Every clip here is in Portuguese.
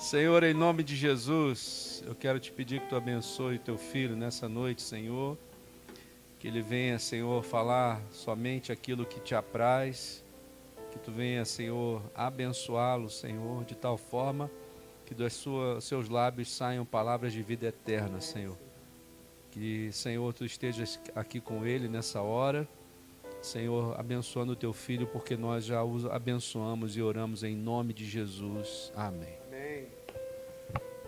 Senhor, em nome de Jesus, eu quero te pedir que tu abençoe teu filho nessa noite, Senhor. Que ele venha, Senhor, falar somente aquilo que te apraz. Que tu venha, Senhor, abençoá-lo, Senhor, de tal forma que dos seus lábios saiam palavras de vida eterna, Senhor. Que, Senhor, tu estejas aqui com ele nessa hora. Senhor, abençoando o teu filho, porque nós já o abençoamos e oramos em nome de Jesus. Amém. Amém.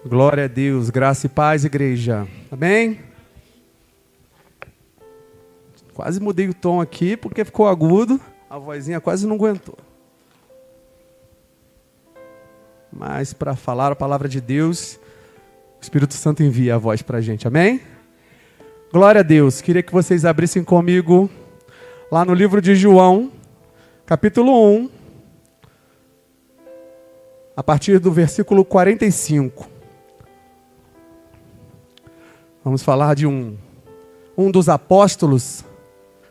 Glória a Deus, graça e paz, igreja. Amém? Quase mudei o tom aqui, porque ficou agudo. A vozinha quase não aguentou. Mas para falar a palavra de Deus, o Espírito Santo envia a voz para a gente. Amém? Glória a Deus. Queria que vocês abrissem comigo lá no livro de João, capítulo 1, a partir do versículo 45. Vamos falar de um dos apóstolos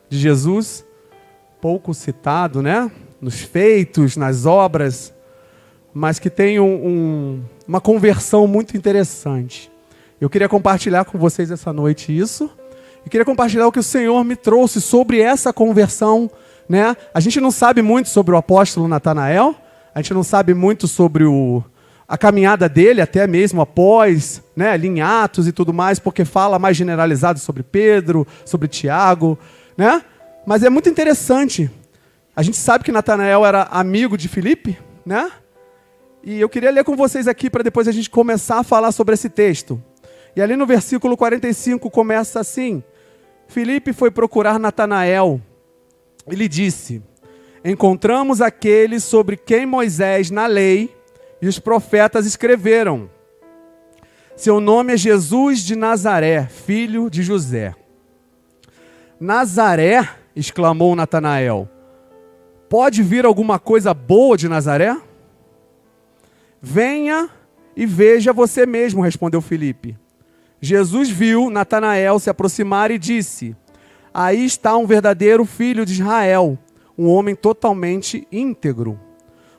de Jesus, pouco citado, né? Nos feitos, nas obras, mas que tem uma conversão muito interessante. Eu queria compartilhar com vocês essa noite isso. E queria compartilhar o que o Senhor me trouxe sobre essa conversão, né? A gente não sabe muito sobre o apóstolo Natanael, a gente não sabe muito sobre a caminhada dele, até mesmo após, né, ali em Atos e tudo mais, porque fala mais generalizado sobre Pedro, sobre Tiago, né? Mas é muito interessante. A gente sabe que Natanael era amigo de Filipe, né? E eu queria ler com vocês aqui para depois a gente começar a falar sobre esse texto. E ali no versículo 45 começa assim: Filipe foi procurar Natanael e lhe disse: encontramos aquele sobre quem Moisés na lei e os profetas escreveram. Seu nome é Jesus de Nazaré, filho de José. Nazaré, exclamou Natanael, pode vir alguma coisa boa de Nazaré? Venha e veja você mesmo, respondeu Filipe. Jesus viu Natanael se aproximar e disse: aí está um verdadeiro filho de Israel, um homem totalmente íntegro.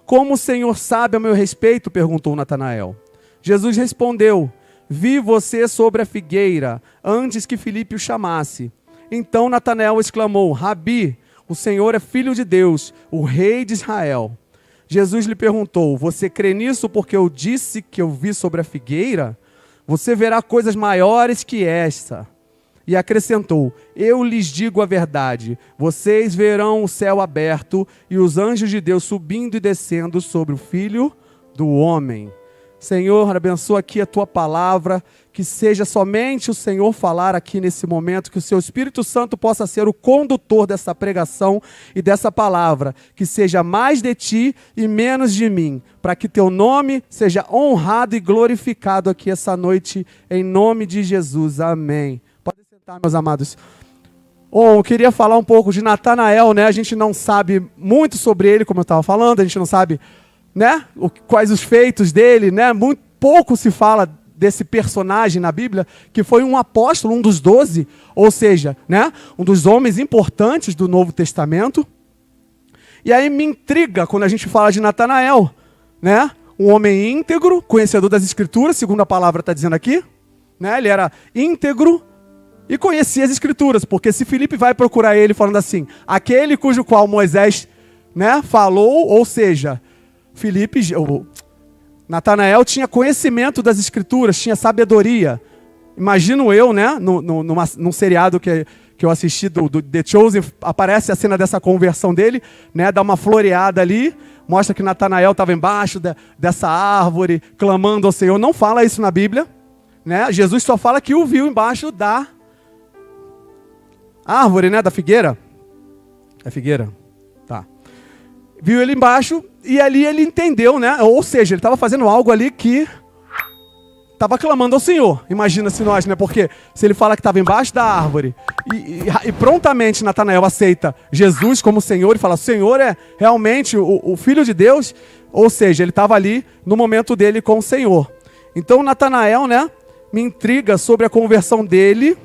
Como o Senhor sabe a meu respeito? Perguntou Natanael. Jesus respondeu: vi você sobre a figueira, antes que Filipe o chamasse. Então Natanael exclamou: Rabi, o Senhor é filho de Deus, o rei de Israel. Jesus lhe perguntou: você crê nisso porque eu disse que eu vi sobre a figueira? Você verá coisas maiores que esta. E acrescentou: eu lhes digo a verdade, vocês verão o céu aberto e os anjos de Deus subindo e descendo sobre o Filho do Homem. Senhor, abençoa aqui a tua palavra, que seja somente o Senhor falar aqui nesse momento, que o seu Espírito Santo possa ser o condutor dessa pregação e dessa palavra, que seja mais de ti e menos de mim, para que teu nome seja honrado e glorificado aqui essa noite, em nome de Jesus. Amém. Podem sentar, meus amados. Bom, eu queria falar um pouco de Natanael, né? A gente não sabe muito sobre ele, como eu estava falando, a gente não sabe, né, quais os feitos dele, né? Muito pouco se fala desse personagem na Bíblia, que foi um apóstolo, um dos 12, ou seja, né, um dos homens importantes do Novo Testamento. E aí me intriga quando a gente fala de Natanael, né? Um homem íntegro, conhecedor das Escrituras, segundo a palavra está dizendo aqui, né? Ele era íntegro e conhecia as Escrituras, porque se Filipe vai procurar ele falando assim, aquele cujo qual Moisés, né, falou, ou seja, Natanael tinha conhecimento das Escrituras, tinha sabedoria. Imagino eu, né, num seriado que eu assisti do The Chosen, aparece a cena dessa conversão dele, né, dá uma floreada ali, mostra que Natanael estava embaixo dessa árvore, clamando ao Senhor. Não fala isso na Bíblia, né? Jesus só fala que o viu embaixo da árvore, né, da figueira. É figueira? Tá. Viu ele embaixo e ali ele entendeu, né? Ou seja, ele estava fazendo algo ali que estava clamando ao Senhor. Imagina-se nós, né? Porque se ele fala que estava embaixo da árvore e prontamente Natanael aceita Jesus como Senhor e fala, o Senhor é realmente o Filho de Deus, ou seja, ele estava ali no momento dele com o Senhor. Então Natanael, né, me intriga sobre a conversão dele.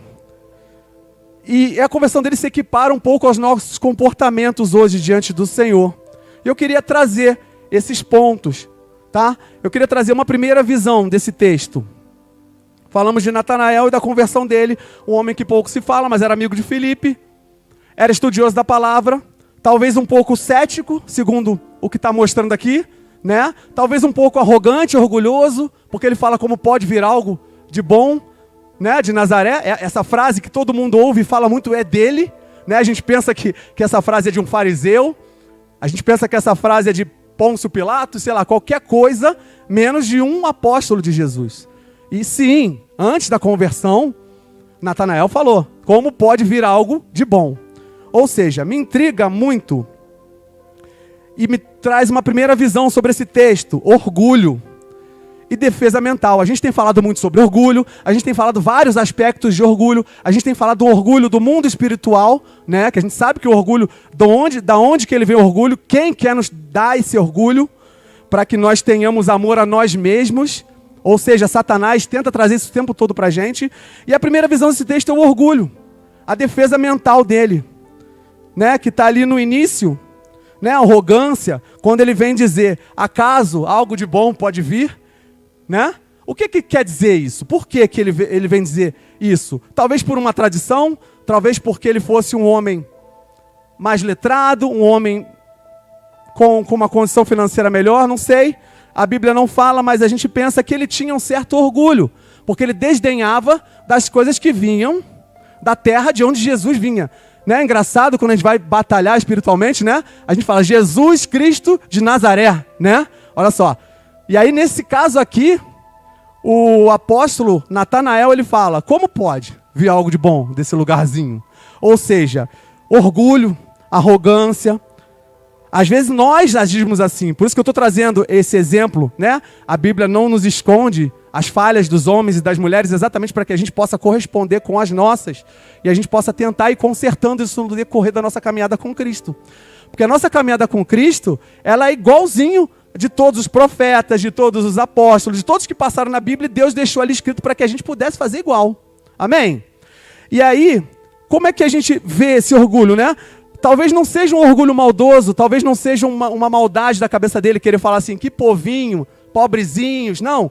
E a conversão dele se equipara um pouco aos nossos comportamentos hoje diante do Senhor. E eu queria trazer esses pontos, tá? Eu queria trazer uma primeira visão desse texto. Falamos de Natanael e da conversão dele, um homem que pouco se fala, mas era amigo de Filipe, era estudioso da palavra, talvez um pouco cético, segundo o que está mostrando aqui, né? Talvez um pouco arrogante, orgulhoso, porque ele fala como pode vir algo de bom, né? De Nazaré. Essa frase que todo mundo ouve e fala muito é dele, né? A gente pensa que essa frase é de um fariseu, a gente pensa que essa frase é de Pôncio Pilatos, sei lá, qualquer coisa, menos de um apóstolo de Jesus. E sim, antes da conversão, Natanael falou, como pode vir algo de bom? Ou seja, me intriga muito e me traz uma primeira visão sobre esse texto, orgulho e defesa mental. A gente tem falado muito sobre orgulho, a gente tem falado vários aspectos de orgulho, a gente tem falado do orgulho do mundo espiritual, né? Que a gente sabe que o orgulho, da onde que ele vem o orgulho, quem quer nos dar esse orgulho, para que nós tenhamos amor a nós mesmos, ou seja, Satanás tenta trazer isso o tempo todo para a gente. E a primeira visão desse texto é o orgulho, a defesa mental dele, né? Que está ali no início, né? A arrogância, quando ele vem dizer, acaso algo de bom pode vir? Né? O que quer dizer isso? Por que ele vem dizer isso? Talvez por uma tradição, talvez porque ele fosse um homem mais letrado, um homem com uma condição financeira melhor, não sei. A Bíblia não fala, mas a gente pensa que ele tinha um certo orgulho, porque ele desdenhava das coisas que vinham da terra de onde Jesus vinha. Né? Engraçado quando a gente vai batalhar espiritualmente, né? A gente fala Jesus Cristo de Nazaré, né? Olha só. E aí, nesse caso aqui, o apóstolo Natanael, ele fala, como pode vir algo de bom desse lugarzinho? Ou seja, orgulho, arrogância. Às vezes nós agimos assim, por isso que eu estou trazendo esse exemplo, né? A Bíblia não nos esconde as falhas dos homens e das mulheres exatamente para que a gente possa corresponder com as nossas e a gente possa tentar ir consertando isso no decorrer da nossa caminhada com Cristo. Porque a nossa caminhada com Cristo, ela é igualzinho de todos os profetas, de todos os apóstolos, de todos que passaram na Bíblia, Deus deixou ali escrito para que a gente pudesse fazer igual. Amém? E aí, como é que a gente vê esse orgulho, né? Talvez não seja um orgulho maldoso, talvez não seja uma maldade da cabeça dele, querer falar assim, que povinho, pobrezinhos, não.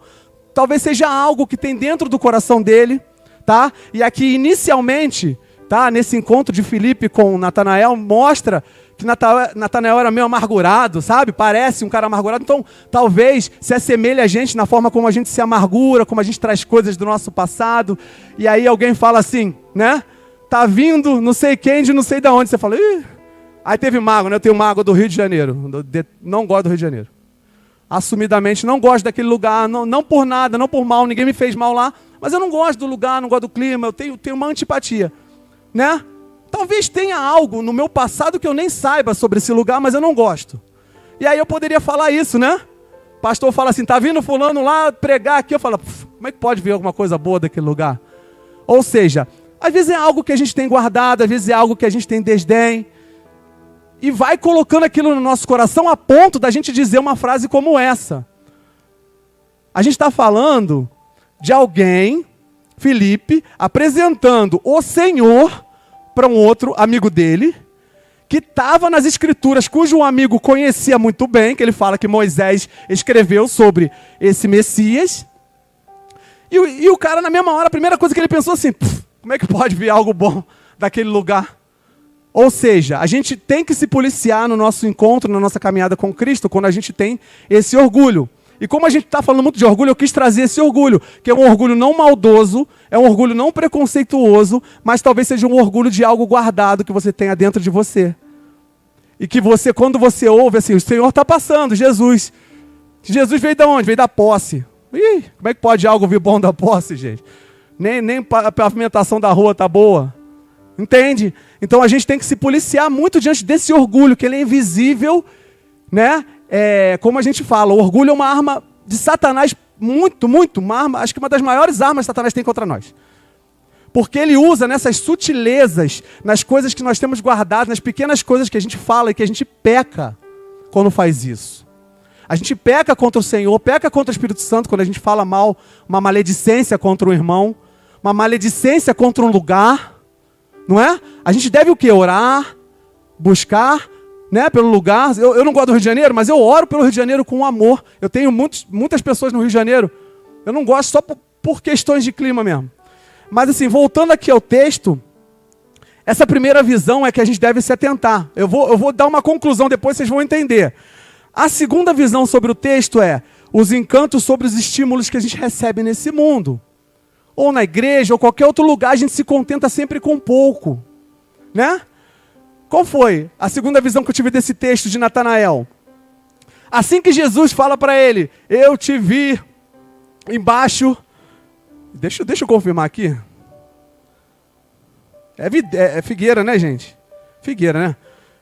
Talvez seja algo que tem dentro do coração dele, tá? E aqui, inicialmente, tá? Nesse encontro de Filipe com Natanael, mostra que Natanael era meio amargurado, sabe? Parece um cara amargurado. Então, talvez se assemelhe a gente na forma como a gente se amargura, como a gente traz coisas do nosso passado. E aí alguém fala assim, né? Tá vindo não sei quem de não sei de onde. Você fala, ih. Aí teve mágoa, né? Eu tenho mágoa do Rio de Janeiro. Não gosto do Rio de Janeiro. Assumidamente, não gosto daquele lugar. Não por nada, não por mal. Ninguém me fez mal lá. Mas eu não gosto do lugar, não gosto do clima. Eu tenho uma antipatia, né? Talvez tenha algo no meu passado que eu nem saiba sobre esse lugar, mas eu não gosto. E aí eu poderia falar isso, né? O pastor fala assim, tá vindo fulano lá pregar aqui. Eu falo, como é que pode vir alguma coisa boa daquele lugar? Ou seja, às vezes é algo que a gente tem guardado, às vezes é algo que a gente tem desdém. E vai colocando aquilo no nosso coração a ponto da gente dizer uma frase como essa. A gente está falando de alguém, Filipe, apresentando o Senhor para um outro amigo dele, que estava nas Escrituras, cujo um amigo conhecia muito bem, que ele fala que Moisés escreveu sobre esse Messias. E o cara, na mesma hora, a primeira coisa que ele pensou assim, como é que pode vir algo bom daquele lugar? Ou seja, a gente tem que se policiar no nosso encontro, na nossa caminhada com Cristo, quando a gente tem esse orgulho. E como a gente está falando muito de orgulho, eu quis trazer esse orgulho, que é um orgulho não maldoso, é um orgulho não preconceituoso, mas talvez seja um orgulho de algo guardado que você tenha dentro de você. E que você, quando você ouve assim, o Senhor está passando, Jesus. Jesus veio de onde? Veio da posse. Ih, como é que pode algo vir bom da posse, gente? Nem a pavimentação da rua está boa. Entende? Então a gente tem que se policiar muito diante desse orgulho, que ele é invisível, né? Como a gente fala, o orgulho é uma arma de Satanás acho que uma das maiores armas que Satanás tem contra nós. Porque ele usa nessas sutilezas, nas coisas que nós temos guardadas, nas pequenas coisas que a gente fala e que a gente peca quando faz isso. A gente peca contra o Senhor, peca contra o Espírito Santo quando a gente fala mal, uma maledicência contra um irmão, uma maledicência contra um lugar, não é? A gente deve o quê? Orar, buscar, né, pelo lugar. Eu não gosto do Rio de Janeiro, mas eu oro pelo Rio de Janeiro com amor. Eu tenho muitas pessoas no Rio de Janeiro. Eu não gosto só por questões de clima mesmo. Mas assim, voltando aqui ao texto, essa primeira visão é que a gente deve se atentar. Eu vou dar uma conclusão, depois vocês vão entender. A segunda visão sobre o texto é os encantos sobre os estímulos que a gente recebe nesse mundo. Ou na igreja, ou qualquer outro lugar, a gente se contenta sempre com pouco. Né? Qual foi a segunda visão que eu tive desse texto de Natanael? Assim que Jesus fala para ele, eu te vi embaixo... Deixa eu confirmar aqui. É figueira, né, gente? Figueira, né?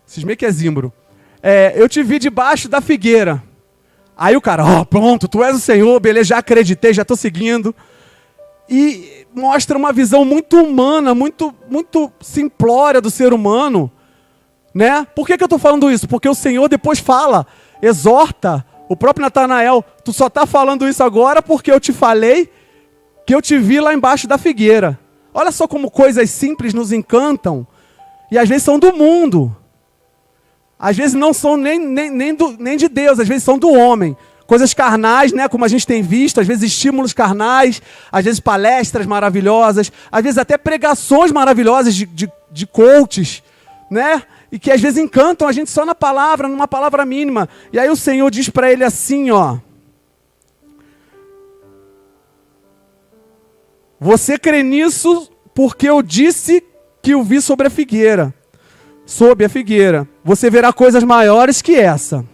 Esses meio que é zimbro. Eu te vi debaixo da figueira. Aí o cara, pronto, tu és o Senhor, beleza, já acreditei, já estou seguindo. E mostra uma visão muito humana, muito simplória do ser humano. Né? Por que eu estou falando isso? Porque o Senhor depois fala, exorta, o próprio Natanael, tu só está falando isso agora porque eu te falei que eu te vi lá embaixo da figueira. Olha só como coisas simples nos encantam. E às vezes são do mundo. Às vezes não são nem de Deus, às vezes são do homem. Coisas carnais, né, como a gente tem visto, às vezes estímulos carnais, às vezes palestras maravilhosas, às vezes até pregações maravilhosas de coaches, né? E que às vezes encantam a gente só na palavra, numa palavra mínima. E aí o Senhor diz para ele assim, você crê nisso porque eu disse que o vi sobre a figueira. Sob a figueira. Você verá coisas maiores que essa.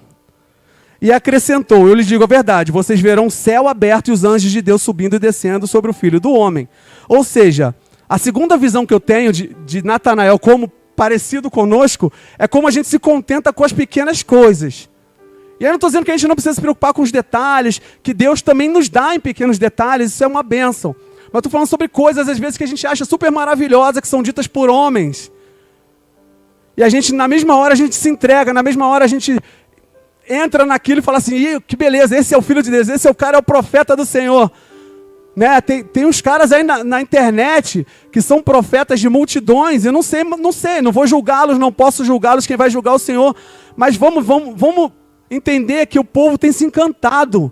E acrescentou, eu lhes digo a verdade, vocês verão o céu aberto e os anjos de Deus subindo e descendo sobre o Filho do Homem. Ou seja, a segunda visão que eu tenho de Natanael como parecido conosco, é como a gente se contenta com as pequenas coisas. E aí eu não estou dizendo que a gente não precisa se preocupar com os detalhes, que Deus também nos dá em pequenos detalhes, isso é uma bênção. Mas estou falando sobre coisas, às vezes, que a gente acha super maravilhosas, que são ditas por homens. E a gente, na mesma hora, a gente se entrega, na mesma hora a gente entra naquilo e fala assim, que beleza, esse é o Filho de Deus, esse é o cara, é o profeta do Senhor. Né? Tem uns caras aí na internet que são profetas de multidões, eu não sei, não vou julgá-los, não posso julgá-los, quem vai julgar é o Senhor. Mas vamos entender que o povo tem se encantado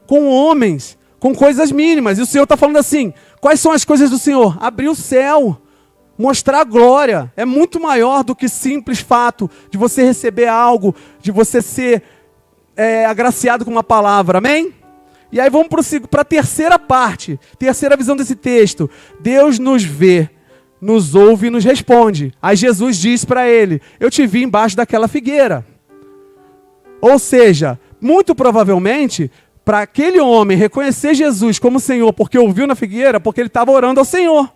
com homens, com coisas mínimas. E o Senhor está falando assim, quais são as coisas do Senhor? Abrir o céu, mostrar a glória. É muito maior do que simples fato de você receber algo, de você ser agraciado com uma palavra, amém? E aí vamos para a terceira parte, terceira visão desse texto. Deus nos vê, nos ouve e nos responde. Aí Jesus diz para ele, eu te vi embaixo daquela figueira. Ou seja, muito provavelmente, para aquele homem reconhecer Jesus como Senhor, porque ouviu na figueira, porque ele estava orando ao Senhor.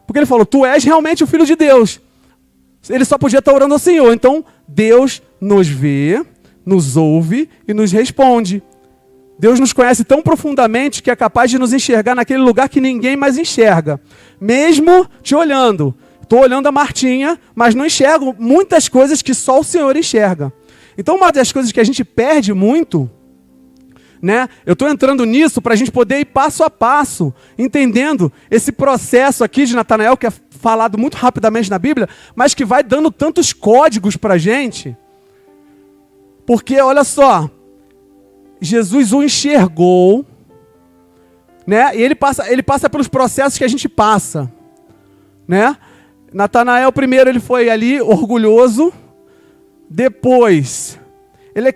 Porque ele falou, tu és realmente o Filho de Deus. Ele só podia estar orando ao Senhor. Então, Deus nos vê, nos ouve e nos responde. Deus nos conhece tão profundamente que é capaz de nos enxergar naquele lugar que ninguém mais enxerga. Mesmo te olhando. Estou olhando a Martinha, mas não enxergo muitas coisas que só o Senhor enxerga. Então, uma das coisas que a gente perde muito, né? Eu estou entrando nisso para a gente poder ir passo a passo, entendendo esse processo aqui de Natanael, que é falado muito rapidamente na Bíblia, mas que vai dando tantos códigos para a gente. Porque, olha só, Jesus o enxergou, né? E ele passa pelos processos que a gente passa, né? Natanael primeiro ele foi ali orgulhoso, depois ele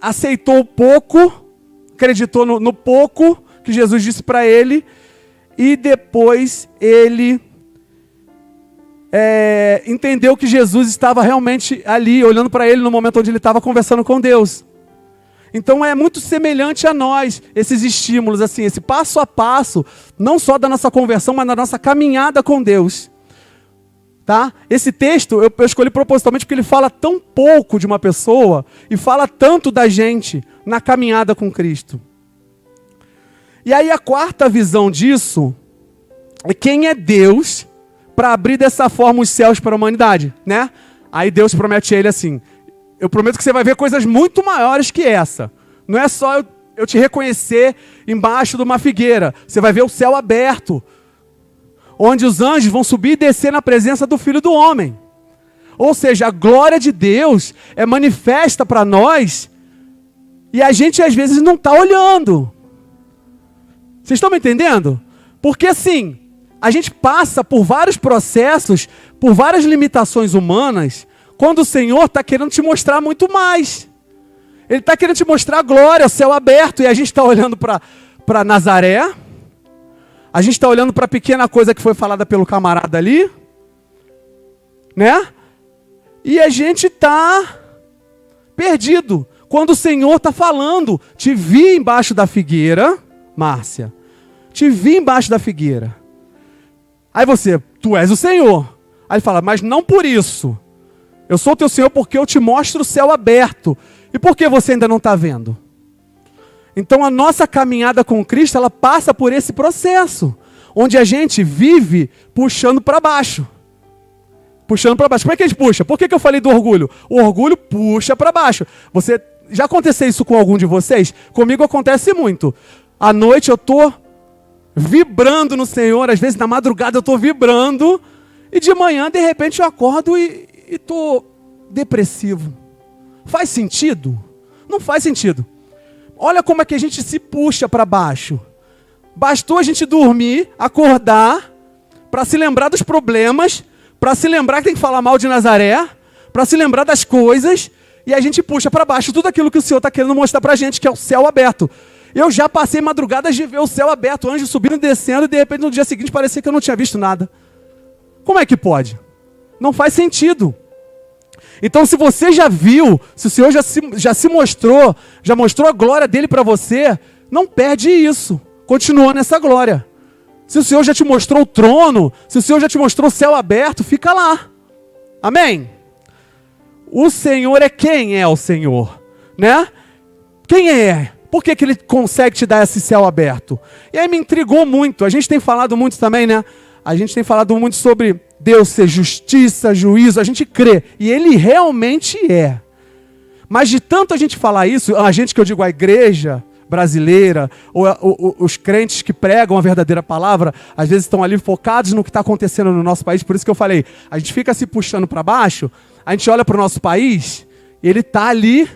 aceitou o pouco, acreditou no pouco que Jesus disse para ele, e depois ele entendeu que Jesus estava realmente ali, olhando para ele no momento onde ele estava conversando com Deus. Então é muito semelhante a nós, esses estímulos, assim, esse passo a passo, não só da nossa conversão, mas da nossa caminhada com Deus. Tá? Esse texto eu escolhi propositalmente porque ele fala tão pouco de uma pessoa e fala tanto da gente na caminhada com Cristo. E aí a quarta visão disso é quem é Deus para abrir dessa forma os céus para a humanidade, né? Aí Deus promete a ele assim, eu prometo que você vai ver coisas muito maiores que essa. Não é só eu te reconhecer embaixo de uma figueira. Você vai ver o céu aberto, onde os anjos vão subir e descer na presença do Filho do Homem. Ou seja, a glória de Deus é manifesta para nós e a gente às vezes não está olhando. Vocês estão me entendendo? Porque assim, a gente passa por vários processos, por várias limitações humanas, quando o Senhor está querendo te mostrar muito mais. Ele está querendo te mostrar a glória, o céu aberto, e a gente está olhando para Nazaré, a gente está olhando para a pequena coisa que foi falada pelo camarada ali, né? E a gente está perdido. Quando o Senhor está falando, te vi embaixo da figueira, Márcia, te vi embaixo da figueira. Aí você, tu és o Senhor. Aí ele fala, mas não por isso. Eu sou o teu Senhor porque eu te mostro o céu aberto. E por que você ainda não está vendo? Então a nossa caminhada com Cristo, ela passa por esse processo, onde a gente vive puxando para baixo. Puxando para baixo. Como é que a gente puxa? Por que eu falei do orgulho? O orgulho puxa para baixo. Você, já aconteceu isso com algum de vocês? Comigo acontece muito. À noite eu estou vibrando no Senhor, às vezes na madrugada eu estou vibrando, e de manhã, de repente, eu acordo e estou depressivo. Faz sentido? Não faz sentido. Olha como é que a gente se puxa para baixo. Bastou a gente dormir, acordar, para se lembrar dos problemas, para se lembrar que tem que falar mal de Nazaré, para se lembrar das coisas, e a gente puxa para baixo tudo aquilo que o Senhor está querendo mostrar para a gente, que é o céu aberto. Eu já passei madrugadas de ver o céu aberto, anjo subindo e descendo, e de repente no dia seguinte parecia que eu não tinha visto nada. Como é que pode? Não faz sentido. Então se você já viu, se o Senhor já se mostrou, já mostrou a glória dele para você, não perde isso. Continua nessa glória. Se o Senhor já te mostrou o trono, se o Senhor já te mostrou o céu aberto, fica lá. Amém? O Senhor é quem é o Senhor, né? Quem é? Por que Ele consegue te dar esse céu aberto? E aí me intrigou muito. A gente tem falado muito também, né? A gente tem falado muito sobre Deus ser justiça, juízo. A gente crê. E Ele realmente é. Mas de tanto a gente falar isso, a gente que eu digo a igreja brasileira, ou os crentes que pregam a verdadeira palavra, às vezes estão ali focados no que está acontecendo no nosso país. Por isso que eu falei, a gente fica se puxando para baixo, a gente olha para o nosso país, e ele está ali.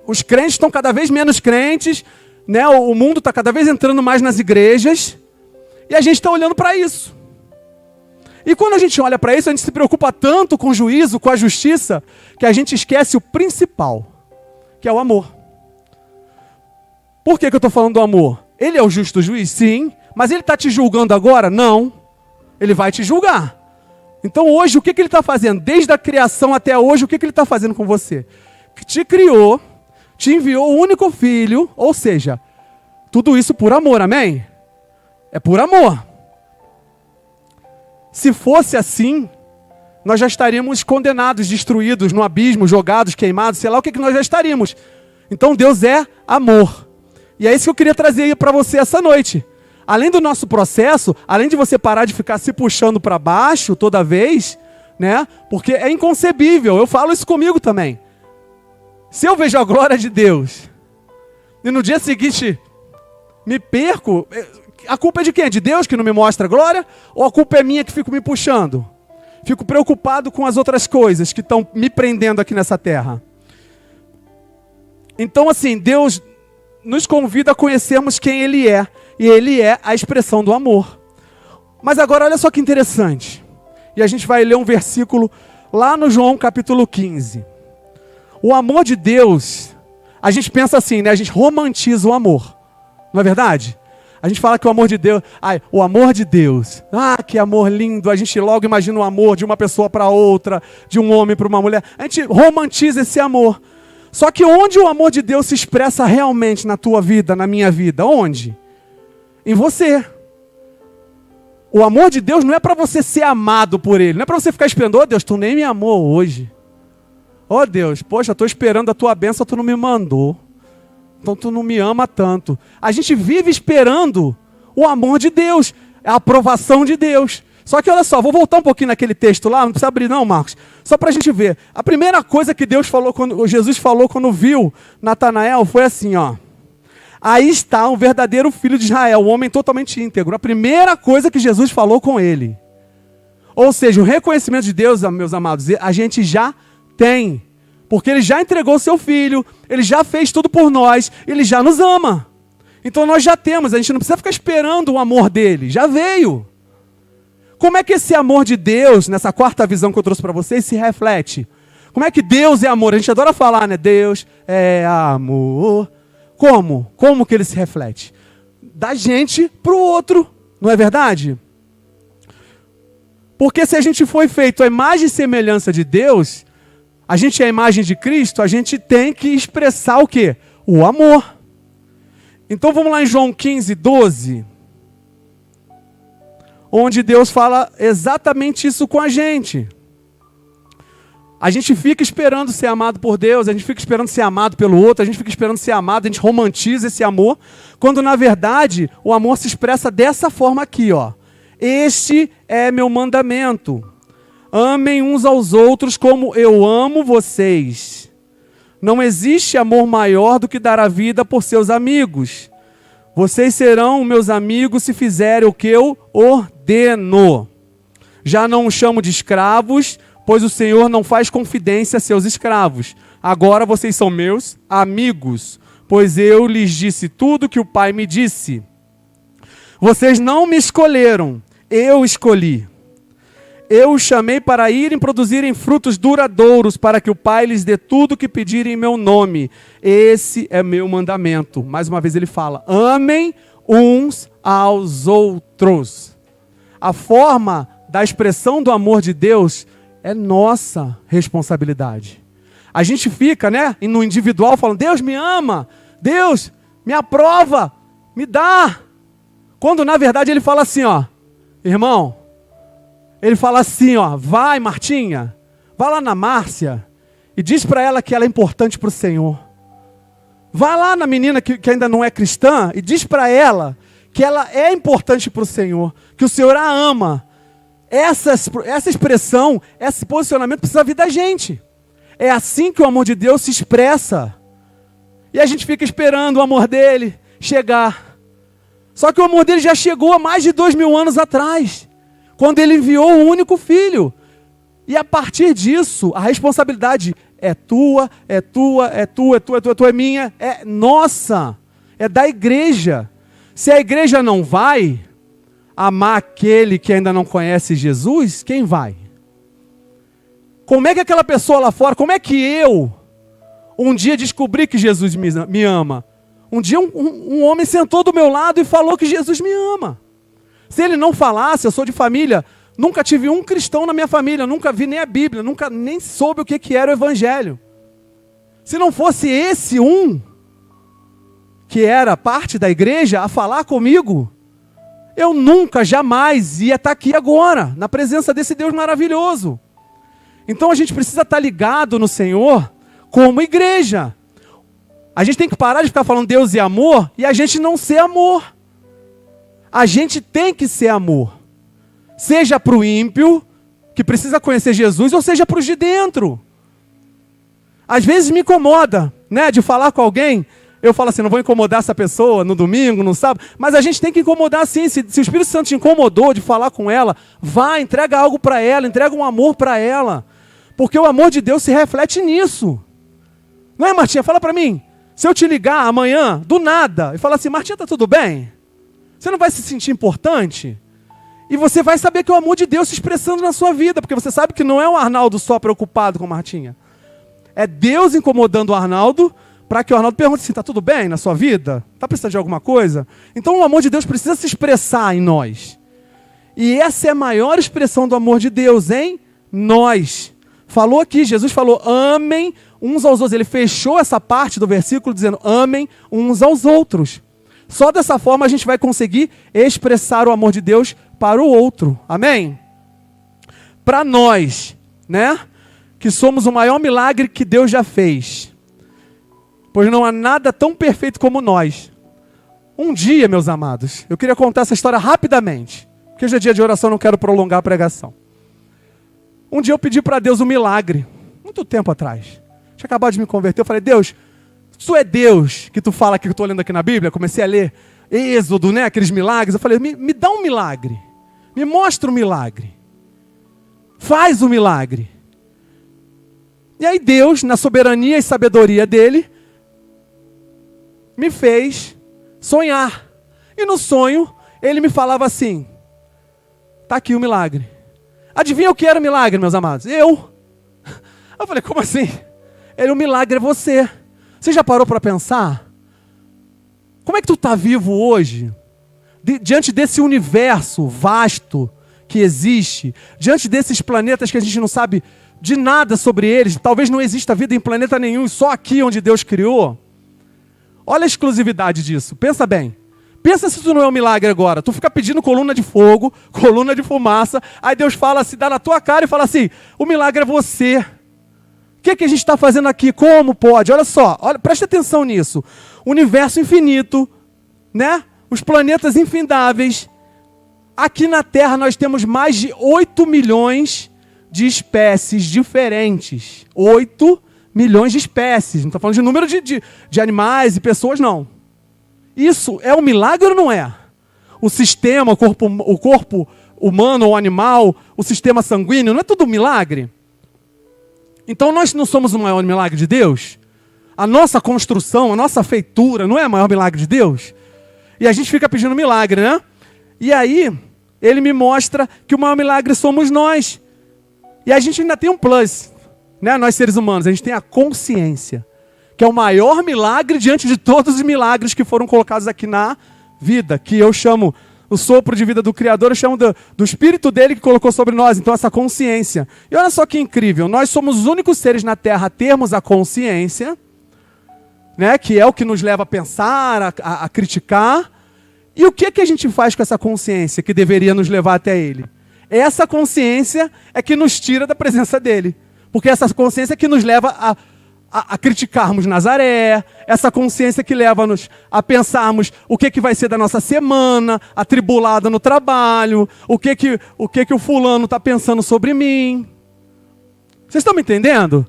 Os crentes estão cada vez menos crentes, né? O mundo está cada vez entrando mais nas igrejas, e a gente está olhando para isso. E quando a gente olha para isso, a gente se preocupa tanto com o juízo, com a justiça, que a gente esquece o principal, que é o amor. Por que eu estou falando do amor? Ele é o justo juiz? Sim. Mas ele está te julgando agora? Não. Ele vai te julgar. Então hoje, o que ele está fazendo? Desde a criação até hoje, o que ele está fazendo com você? Que te criou, te enviou o único filho, ou seja, tudo isso por amor, amém? É por amor. Se fosse assim, nós já estaríamos condenados, destruídos no abismo, jogados, queimados, sei lá o que nós já estaríamos. Então Deus é amor. E é isso que eu queria trazer para você essa noite. Além do nosso processo, além de você parar de ficar se puxando para baixo toda vez, né? Porque é inconcebível, eu falo isso comigo também. Se eu vejo a glória de Deus e no dia seguinte me perco, a culpa é de quem? De Deus que não me mostra a glória? Ou a culpa é minha que fico me puxando? Fico preocupado com as outras coisas que estão me prendendo aqui nessa terra. Então assim, Deus nos convida a conhecermos quem Ele é. E Ele é a expressão do amor. Mas agora olha só que interessante. E a gente vai ler um versículo lá no João capítulo 15. O amor de Deus, a gente pensa assim, né? A gente romantiza o amor. Não é verdade? A gente fala que o amor de Deus... o amor de Deus. Que amor lindo. A gente logo imagina o amor de uma pessoa para outra, de um homem para uma mulher. A gente romantiza esse amor. Só que onde o amor de Deus se expressa realmente na tua vida, na minha vida? Onde? Em você. O amor de Deus não é para você ser amado por Ele. Não é para você ficar esperando, oh Deus, tu nem me amou hoje. Oh Deus, poxa, estou esperando a tua bênção, tu não me mandou. Então tu não me ama tanto. A gente vive esperando o amor de Deus, a aprovação de Deus. Só que olha só, vou voltar um pouquinho naquele texto lá, não precisa abrir não, Marcos. Só para a gente ver. A primeira coisa que Jesus falou quando viu Natanael foi assim, ó. Aí está um verdadeiro filho de Israel, um homem totalmente íntegro. A primeira coisa que Jesus falou com ele. Ou seja, o reconhecimento de Deus, meus amados, a gente já tem. Porque Ele já entregou o seu Filho, Ele já fez tudo por nós, Ele já nos ama. Então nós já temos, a gente não precisa ficar esperando o amor dele, já veio. Como é que esse amor de Deus, nessa quarta visão que eu trouxe para vocês, se reflete? Como é que Deus é amor? A gente adora falar, né? Deus é amor. Como? Como que ele se reflete? Da gente para o outro, não é verdade? Porque se a gente foi feito à imagem e semelhança de Deus, a gente é a imagem de Cristo, a gente tem que expressar o quê? O amor. Então vamos lá em João 15, 12. Onde Deus fala exatamente isso com a gente. A gente fica esperando ser amado por Deus, a gente fica esperando ser amado pelo outro, a gente fica esperando ser amado, a gente romantiza esse amor, quando na verdade o amor se expressa dessa forma aqui, ó. Este é meu mandamento. Amem uns aos outros como eu amo vocês. Não existe amor maior do que dar a vida por seus amigos. Vocês serão meus amigos se fizerem o que eu ordeno. Já não os chamo de escravos, pois o Senhor não faz confidência a seus escravos. Agora vocês são meus amigos, pois eu lhes disse tudo que o Pai me disse. Vocês não me escolheram, eu escolhi. Eu os chamei para irem produzirem frutos duradouros, para que o Pai lhes dê tudo o que pedirem em meu nome. Esse é meu mandamento. Mais uma vez ele fala, amem uns aos outros. A forma da expressão do amor de Deus é nossa responsabilidade. A gente fica, né, no individual falando, Deus me ama, Deus me aprova, me dá. Quando na verdade ele fala assim, ó, irmão, ele fala assim, ó, vai Martinha, vai lá na Márcia e diz para ela que ela é importante para o Senhor. Vai lá na menina que ainda não é cristã e diz para ela que ela é importante para o Senhor, que o Senhor a ama. Essa expressão, esse posicionamento precisa vir da gente. É assim que o amor de Deus se expressa. E a gente fica esperando o amor dele chegar. Só que o amor dele já chegou há mais de 2000 anos atrás, quando ele enviou o único filho. E a partir disso, a responsabilidade é tua, é tua, é tua, é tua, é tua, é tua, é minha, é nossa, é da igreja. Se a igreja não vai amar aquele que ainda não conhece Jesus, quem vai? Como é que aquela pessoa lá fora, como é que eu um dia descobri que Jesus me ama? Um dia um homem sentou do meu lado e falou que Jesus me ama. Se ele não falasse, eu sou de família, nunca tive um cristão na minha família, nunca vi nem a Bíblia, nunca nem soube o que era o Evangelho. Se não fosse esse que era parte da igreja a falar comigo, eu nunca, jamais ia estar aqui agora, na presença desse Deus maravilhoso. Então a gente precisa estar ligado no Senhor como igreja. A gente tem que parar de ficar falando Deus é amor e a gente não ser amor. A gente tem que ser amor. Seja para o ímpio, que precisa conhecer Jesus, ou seja para os de dentro. Às vezes me incomoda, né, de falar com alguém. Eu falo assim, não vou incomodar essa pessoa no domingo, no sábado. Mas a gente tem que incomodar sim. Se o Espírito Santo te incomodou de falar com ela, vá, entrega algo para ela, entrega um amor para ela. Porque o amor de Deus se reflete nisso. Não é, Martinha? Fala para mim. Se eu te ligar amanhã, do nada, e falar assim, Martinha, tá tudo bem? Você não vai se sentir importante? E você vai saber que é o amor de Deus se expressando na sua vida, porque você sabe que não é o Arnaldo só preocupado com Martinha. É Deus incomodando o Arnaldo, para que o Arnaldo pergunte assim, está tudo bem na sua vida? Está precisando de alguma coisa? Então o amor de Deus precisa se expressar em nós. E essa é a maior expressão do amor de Deus em nós. Falou aqui, Jesus falou, amem uns aos outros. Ele fechou essa parte do versículo dizendo, amem uns aos outros. Só dessa forma a gente vai conseguir expressar o amor de Deus para o outro. Amém? Para nós, né? Que somos o maior milagre que Deus já fez. Pois não há nada tão perfeito como nós. Um dia, meus amados, eu queria contar essa história rapidamente. Porque hoje é dia de oração, não quero prolongar a pregação. Um dia eu pedi para Deus um milagre. Muito tempo atrás. Tinha acabado de me converter. Eu falei, Deus, isso é Deus que tu fala que eu estou lendo aqui na Bíblia? Comecei a ler Êxodo, né? Aqueles milagres. Eu falei, me dá um milagre. Me mostra um milagre. faz o milagre. E aí Deus, na soberania e sabedoria dele, me fez sonhar. E no sonho, ele me falava assim, está aqui o milagre. Adivinha o que era o milagre, meus amados? Eu falei, como assim? O milagre é você. Você já parou para pensar? Como é que tu está vivo hoje? Diante desse universo vasto que existe, diante desses planetas que a gente não sabe de nada sobre eles, talvez não exista vida em planeta nenhum, só aqui onde Deus criou. Olha a exclusividade disso, pensa bem. Pensa se tu não é um milagre agora. Tu fica pedindo coluna de fogo, coluna de fumaça, aí Deus fala assim, dá na tua cara e fala assim, o milagre é você. O que a gente está fazendo aqui? Como pode? Olha só, presta atenção nisso. Universo infinito, né? Os planetas infindáveis. Aqui na Terra nós temos mais de 8 milhões de espécies diferentes. 8 milhões de espécies. Não estou falando de número de animais e pessoas, não. Isso é um milagre ou não é? O sistema, o corpo humano ou animal, o sistema sanguíneo, não é tudo um milagre? Então nós não somos o maior milagre de Deus? A nossa construção, a nossa feitura, não é o maior milagre de Deus? E a gente fica pedindo milagre, né? E aí, ele me mostra que o maior milagre somos nós. E a gente ainda tem um plus, né? Nós seres humanos, a gente tem a consciência, que é o maior milagre diante de todos os milagres que foram colocados aqui na vida, que eu chamo o sopro de vida do Criador, eu chamo do Espírito dele que colocou sobre nós, então essa consciência. E olha só que incrível, nós somos os únicos seres na Terra a termos a consciência, né, que é o que nos leva a pensar, a criticar. E o que a gente faz com essa consciência que deveria nos levar até ele? Essa consciência é que nos tira da presença dele, porque essa consciência é que nos leva a criticarmos Nazaré, essa consciência que leva-nos a pensarmos o que vai ser da nossa semana, atribulada no trabalho, o que o fulano está pensando sobre mim. Vocês estão me entendendo?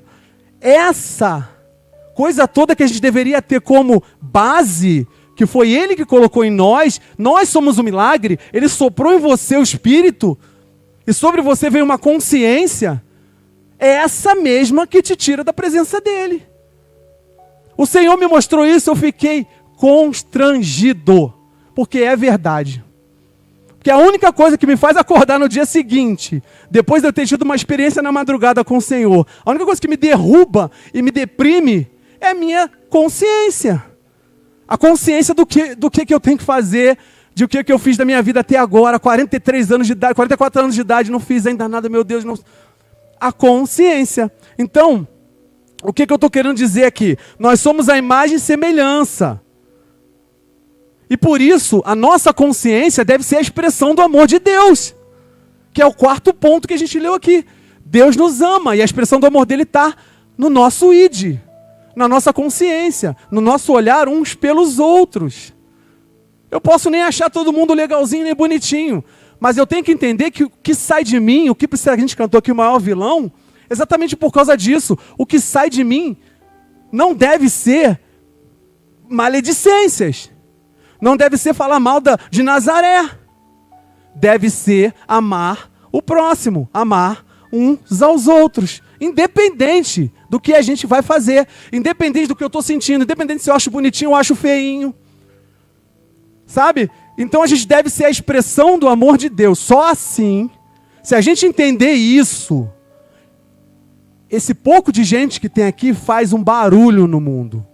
Essa coisa toda que a gente deveria ter como base, que foi ele que colocou em nós somos o milagre, ele soprou em você o Espírito, e sobre você veio uma consciência, é essa mesma que te tira da presença dele. O Senhor me mostrou isso, eu fiquei constrangido, porque é verdade. Porque a única coisa que me faz acordar no dia seguinte, depois de eu ter tido uma experiência na madrugada com o Senhor, a única coisa que me derruba e me deprime é a minha consciência. A consciência do que eu tenho que fazer, de o que eu fiz da minha vida até agora, 43 anos de idade, 44 anos de idade, não fiz ainda nada, meu Deus, não... A consciência. Então, o que eu estou querendo dizer aqui? Nós somos a imagem e semelhança. E por isso, a nossa consciência deve ser a expressão do amor de Deus, que é o quarto ponto que a gente leu aqui. Deus nos ama e a expressão do amor dele está no nosso id, na nossa consciência, no nosso olhar uns pelos outros. Eu posso nem achar todo mundo legalzinho nem bonitinho, mas eu tenho que entender que o que sai de mim, o que a gente cantou aqui, o maior vilão, exatamente por causa disso, o que sai de mim não deve ser maledicências, não deve ser falar mal de Nazaré, deve ser amar o próximo, amar uns aos outros, independente do que a gente vai fazer, independente do que eu estou sentindo, independente se eu acho bonitinho ou acho feinho, sabe? Então a gente deve ser a expressão do amor de Deus. Só assim, se a gente entender isso, esse pouco de gente que tem aqui faz um barulho no mundo.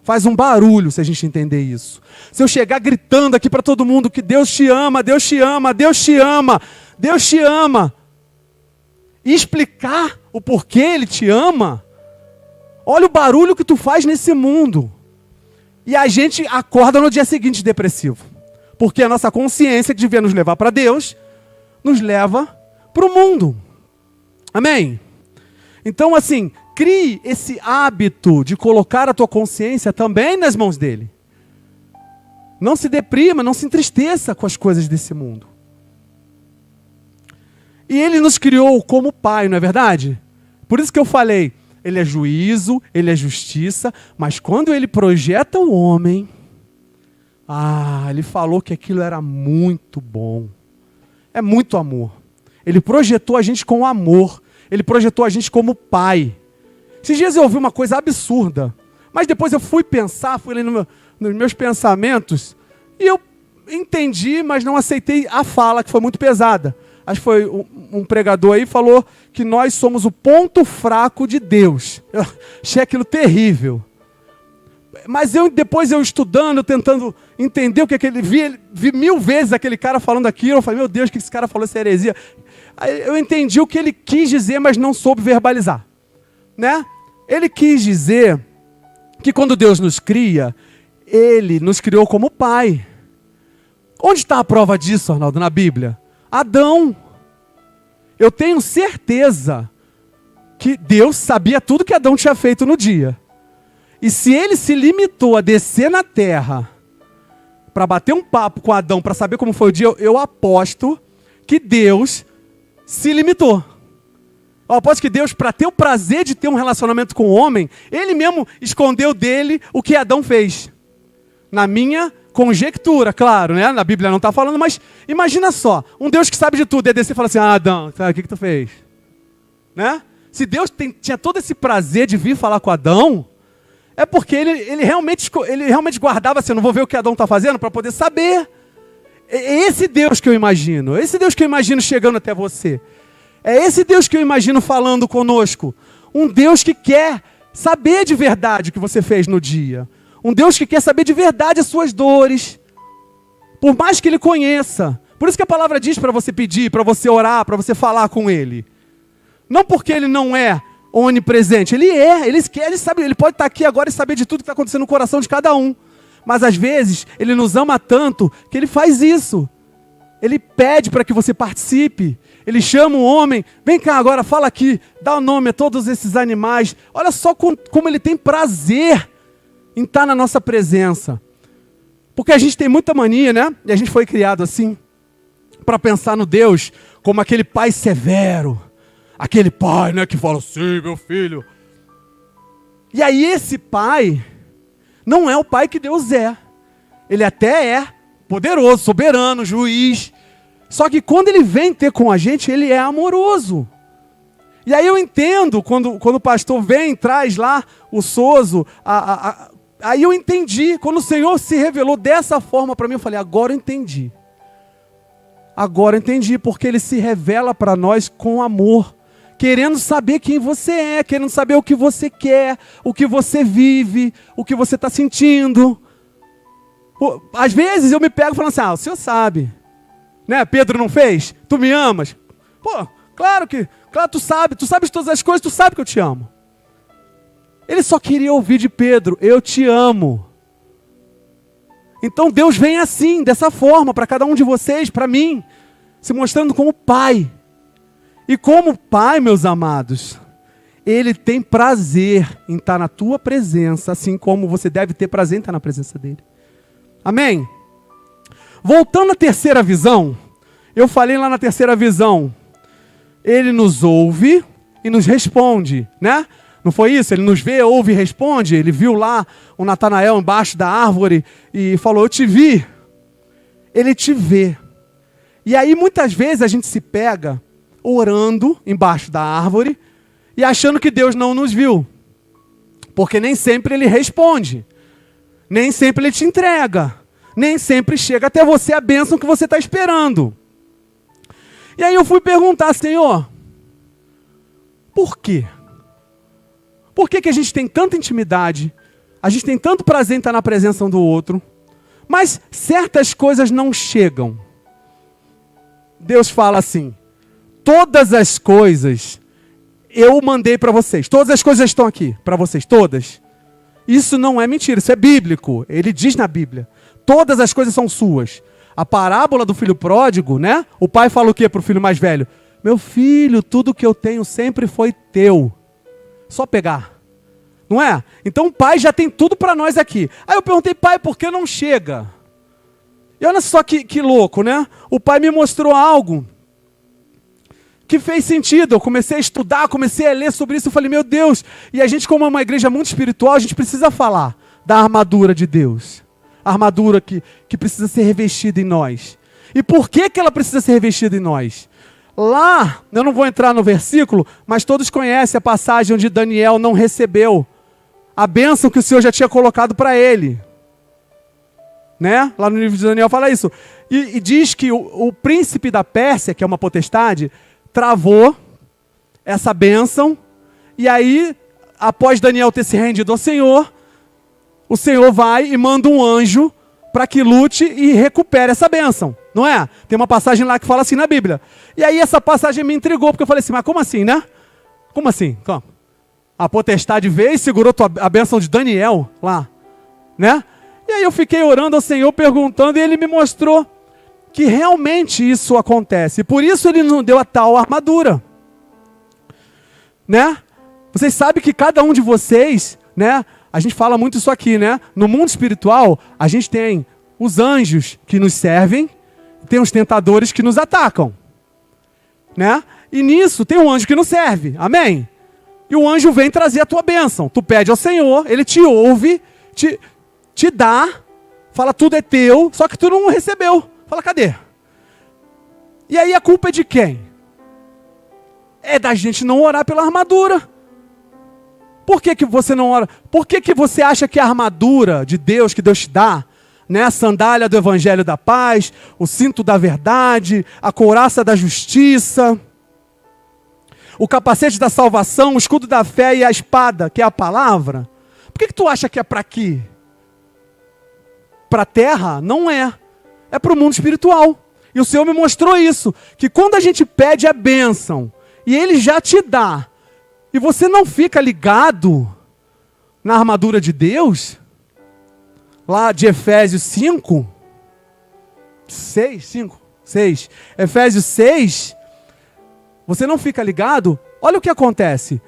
Faz um barulho se a gente entender isso. Se eu chegar gritando aqui para todo mundo que Deus te ama, Deus te ama, Deus te ama, Deus te ama, e explicar o porquê Ele te ama, olha o barulho que tu faz nesse mundo. E a gente acorda no dia seguinte depressivo. Porque a nossa consciência, que devia nos levar para Deus, nos leva para o mundo. Amém? Então, assim, crie esse hábito de colocar a tua consciência também nas mãos dele. Não se deprima, não se entristeça com as coisas desse mundo. E ele nos criou como pai, não é verdade? Por isso que eu falei, ele é juízo, ele é justiça, mas quando ele projeta o homem, ele falou que aquilo era muito bom. É muito amor. Ele projetou a gente com amor. Ele projetou a gente como pai. Esses dias eu ouvi uma coisa absurda. Mas depois eu fui pensar, fui ler nos meus pensamentos. E eu entendi, mas não aceitei a fala, que foi muito pesada. Acho que foi um pregador aí falou que nós somos o ponto fraco de Deus. Eu achei aquilo terrível. Mas depois eu estudando, tentando entender o que ele vi 1000 vezes aquele cara falando aquilo. Eu falei, meu Deus, o que esse cara falou, essa heresia? Aí eu entendi o que ele quis dizer, mas não soube verbalizar. Né? Ele quis dizer que quando Deus nos cria, Ele nos criou como pai. Onde está a prova disso, Arnaldo, na Bíblia? Adão. Eu tenho certeza que Deus sabia tudo que Adão tinha feito no dia. E se ele se limitou a descer na terra para bater um papo com Adão, para saber como foi o dia, eu aposto que Deus se limitou. Eu aposto que Deus, para ter o prazer de ter um relacionamento com o homem, Ele mesmo escondeu dele o que Adão fez. Na minha conjectura, claro, né? Na Bíblia não está falando, mas imagina só, um Deus que sabe de tudo, ia descer e falar assim, Adão, sabe, o que tu fez? Né? Se Deus tinha todo esse prazer de vir falar com Adão, é porque ele realmente guardava assim, eu não vou ver o que Adão está fazendo para poder saber. É esse Deus que eu imagino, é esse Deus que eu imagino chegando até você. É esse Deus que eu imagino falando conosco. Um Deus que quer saber de verdade o que você fez no dia. Um Deus que quer saber de verdade as suas dores. Por mais que Ele conheça. Por isso que a palavra diz para você pedir, para você orar, para você falar com Ele. Não porque Ele não é onipresente. Ele é, Ele quer, Ele sabe, Ele pode estar aqui agora e saber de tudo que está acontecendo no coração de cada um. Mas às vezes Ele nos ama tanto que Ele faz isso. Ele pede para que você participe. Ele chama o homem, vem cá agora, fala aqui, dá o nome a todos esses animais. Olha só como Ele tem prazer em estar na nossa presença. Porque a gente tem muita mania, né? E a gente foi criado assim, para pensar no Deus como aquele pai severo. Aquele pai, né, que fala assim, meu filho. E aí esse pai não é o pai que Deus é. Ele até é poderoso, soberano, juiz. Só que quando Ele vem ter com a gente, Ele é amoroso. E aí eu entendo, quando o pastor vem, traz lá o sozo, aí eu entendi. Quando o Senhor se revelou dessa forma para mim, eu falei, agora eu entendi. Agora eu entendi, porque Ele se revela para nós com amor. Querendo saber quem você é, querendo saber o que você quer, o que você vive, o que você está sentindo. Às vezes eu me pego falando assim, o Senhor sabe. Né? Pedro não fez? Tu me amas? Pô, claro, tu sabes todas as coisas, tu sabe que eu te amo. Ele só queria ouvir de Pedro, eu te amo. Então Deus vem assim, dessa forma, para cada um de vocês, para mim, se mostrando como pai. E como pai, meus amados, Ele tem prazer em estar na tua presença, assim como você deve ter prazer em estar na presença dEle. Amém? Voltando à terceira visão, eu falei lá na terceira visão, Ele nos ouve e nos responde, né? Não foi isso? Ele nos vê, ouve e responde. Ele viu lá o Natanael embaixo da árvore e falou, eu te vi. Ele te vê. E aí muitas vezes a gente se pega orando embaixo da árvore e achando que Deus não nos viu. Porque nem sempre Ele responde. Nem sempre Ele te entrega. Nem sempre chega até você a bênção que você está esperando. E aí eu fui perguntar, Senhor, por quê? Por que a gente tem tanta intimidade, a gente tem tanto prazer em estar na presença um do outro, mas certas coisas não chegam? Deus fala assim, todas as coisas eu mandei para vocês, todas as coisas estão aqui para vocês, todas. Isso não é mentira, isso é bíblico, Ele diz na Bíblia. Todas as coisas são suas. A parábola do filho pródigo, né? O pai fala o quê para o filho mais velho? Meu filho, tudo que eu tenho sempre foi teu. Só pegar. Não é? Então o pai já tem tudo para nós aqui. Aí eu perguntei, pai, por que não chega? E olha só que louco, né? O pai me mostrou algo que fez sentido. Eu comecei a estudar, comecei a ler sobre isso. Eu falei, meu Deus. E a gente, como é uma igreja muito espiritual, a gente precisa falar da armadura de Deus. A armadura que precisa ser revestida em nós. E por que ela precisa ser revestida em nós? Lá, eu não vou entrar no versículo, mas todos conhecem a passagem onde Daniel não recebeu a bênção que o Senhor já tinha colocado para ele. Né? Lá no livro de Daniel fala isso. E diz que o príncipe da Pérsia, que é uma potestade, travou essa bênção. E aí, após Daniel ter se rendido ao Senhor, o Senhor vai e manda um anjo para que lute e recupere essa bênção. Não é? Tem uma passagem lá que fala assim na Bíblia. E aí essa passagem me intrigou, porque eu falei assim, mas como assim, né? Como assim? A potestade veio e segurou a bênção de Daniel lá, né? E aí eu fiquei orando ao Senhor, perguntando, e Ele me mostrou que realmente isso acontece. Por isso Ele não deu a tal armadura, né? Vocês sabem que cada um de vocês, né? A gente fala muito isso aqui, né? No mundo espiritual, a gente tem os anjos que nos servem, tem os tentadores que nos atacam, né? E nisso tem um anjo que nos serve, amém? E o anjo vem trazer a tua bênção. Tu pede ao Senhor, Ele te ouve, te dá, fala tudo é teu, só que tu não recebeu. Fala, cadê? E aí a culpa é de quem? É da gente não orar pela armadura. Por que você não ora? Por que você acha que a armadura de Deus, que Deus te dá, né, a sandália do evangelho da paz, o cinto da verdade, a couraça da justiça, o capacete da salvação, o escudo da fé e a espada, que é a palavra, por que tu acha que é para quê? Para a terra? Não é. É para o mundo espiritual. E o Senhor me mostrou isso, que quando a gente pede a bênção, e Ele já te dá, e você não fica ligado na armadura de Deus, lá de Efésios 5, 6, Efésios 6, você não fica ligado, olha o que acontece.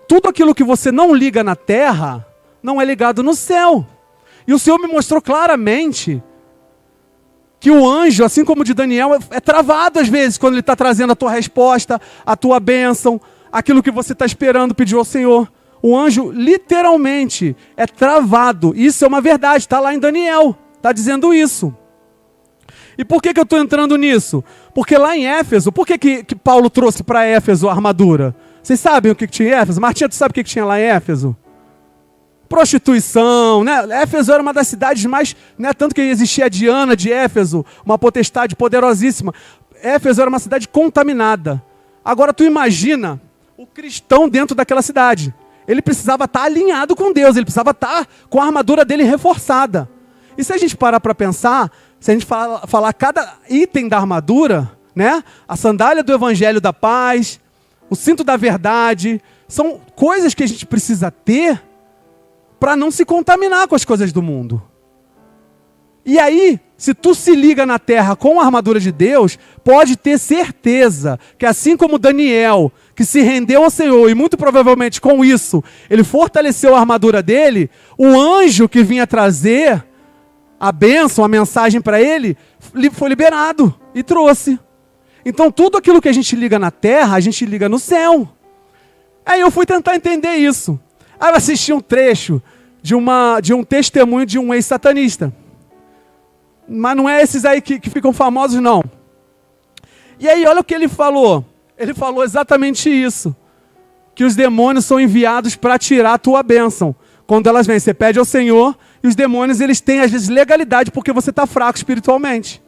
Tudo aquilo que você não liga na terra, não é ligado no céu. E o Senhor me mostrou claramente que o anjo, assim como o de Daniel, é travado às vezes, quando ele está trazendo a tua resposta, a tua bênção, aquilo que você está esperando, pediu ao Senhor. O anjo, literalmente, é travado. Isso é uma verdade, está lá em Daniel, está dizendo isso. E por que eu estou entrando nisso? Porque lá em Éfeso, por que Paulo trouxe para Éfeso a armadura? Vocês sabem o que tinha em Éfeso? Martinha, tu sabe o que tinha lá em Éfeso? Prostituição, né? Éfeso era uma das cidades mais, né? Tanto que existia a Diana de Éfeso, uma potestade poderosíssima. Éfeso era uma cidade contaminada. Agora tu imagina o cristão dentro daquela cidade. Ele precisava estar alinhado com Deus, ele precisava estar com a armadura dele reforçada. E se a gente parar para pensar, se a gente falar cada item da armadura, né? A sandália do evangelho da paz, o cinto da verdade, são coisas que a gente precisa ter para não se contaminar com as coisas do mundo. E aí, se tu se liga na terra com a armadura de Deus, pode ter certeza que assim como Daniel, que se rendeu ao Senhor, e muito provavelmente com isso, ele fortaleceu a armadura dele, o anjo que vinha trazer a bênção, a mensagem para ele, foi liberado e trouxe. Então tudo aquilo que a gente liga na terra, a gente liga no céu. Aí eu fui tentar entender isso. Aí eu assisti um trecho de um testemunho de um ex-satanista. Mas não é esses aí que ficam famosos, não. E aí, olha o que ele falou. Ele falou exatamente isso. Que os demônios são enviados para tirar a tua bênção. Quando elas vêm, você pede ao Senhor, e os demônios, eles têm, às vezes, legalidade, porque você está fraco espiritualmente.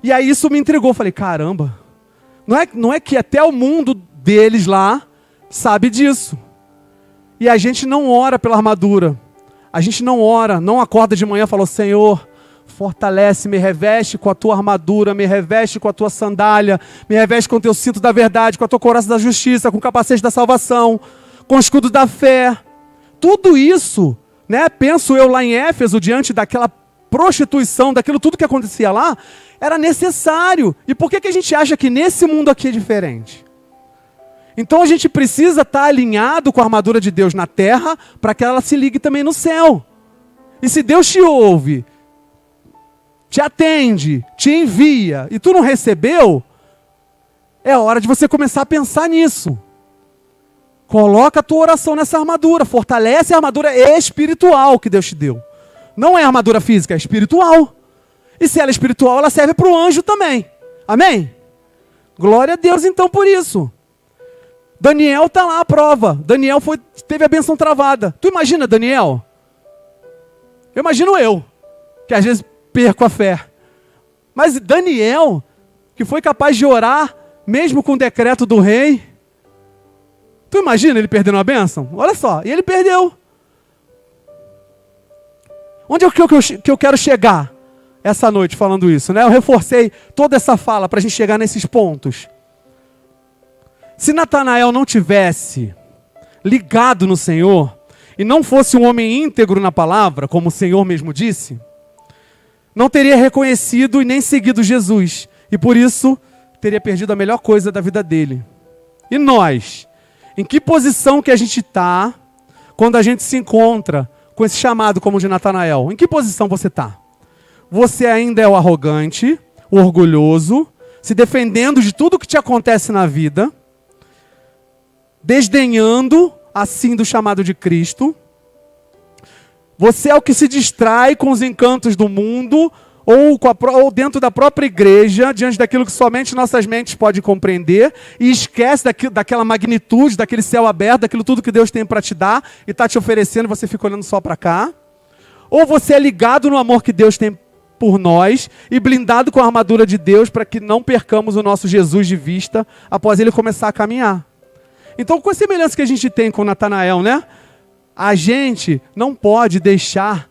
E aí isso me intrigou. Falei, caramba, não é que até o mundo deles lá sabe disso. E a gente não ora pela armadura. A gente não ora, não acorda de manhã e fala, Senhor, fortalece, me reveste com a tua armadura, me reveste com a tua sandália, me reveste com o teu cinto da verdade, com a tua couraça da justiça, com o capacete da salvação, com o escudo da fé. Tudo isso, né, penso eu lá em Éfeso, diante daquela prostituição, daquilo tudo que acontecia lá, era necessário. E por que a gente acha que nesse mundo aqui é diferente? Então a gente precisa estar alinhado com a armadura de Deus na terra, para que ela se ligue também no céu. E se Deus te ouve, te atende, te envia, e tu não recebeu, é hora de você começar a pensar nisso. Coloca a tua oração nessa armadura, fortalece a armadura espiritual que Deus te deu. Não é armadura física, é espiritual. E se ela é espiritual, ela serve para o anjo também. Amém? Glória a Deus então por isso. Daniel está lá à prova. Daniel teve a bênção travada. Tu imagina Daniel? Eu imagino eu, que às vezes perco a fé. Mas Daniel, que foi capaz de orar, mesmo com o decreto do rei. Tu imagina ele perdendo a bênção? Olha só, e ele perdeu. Onde é que eu quero chegar essa noite falando isso, né? Eu reforcei toda essa fala para a gente chegar nesses pontos. Se Natanael não tivesse ligado no Senhor, e não fosse um homem íntegro na palavra, como o Senhor mesmo disse, não teria reconhecido e nem seguido Jesus. E por isso, teria perdido a melhor coisa da vida dele. E nós? Em que posição que a gente está quando a gente se encontra com esse chamado como o de Natanael? Em que posição você está? Você ainda é o arrogante, o orgulhoso, se defendendo de tudo que te acontece na vida, desdenhando assim do chamado de Cristo. Você é o que se distrai com os encantos do mundo ou dentro da própria igreja, diante daquilo que somente nossas mentes podem compreender, e esquece daquela magnitude, daquele céu aberto, daquilo tudo que Deus tem para te dar e está te oferecendo, você fica olhando só para cá. Ou você é ligado no amor que Deus tem por nós e blindado com a armadura de Deus para que não percamos o nosso Jesus de vista após ele começar a caminhar. Então, com a semelhança que a gente tem com Natanael, né? A gente não pode deixar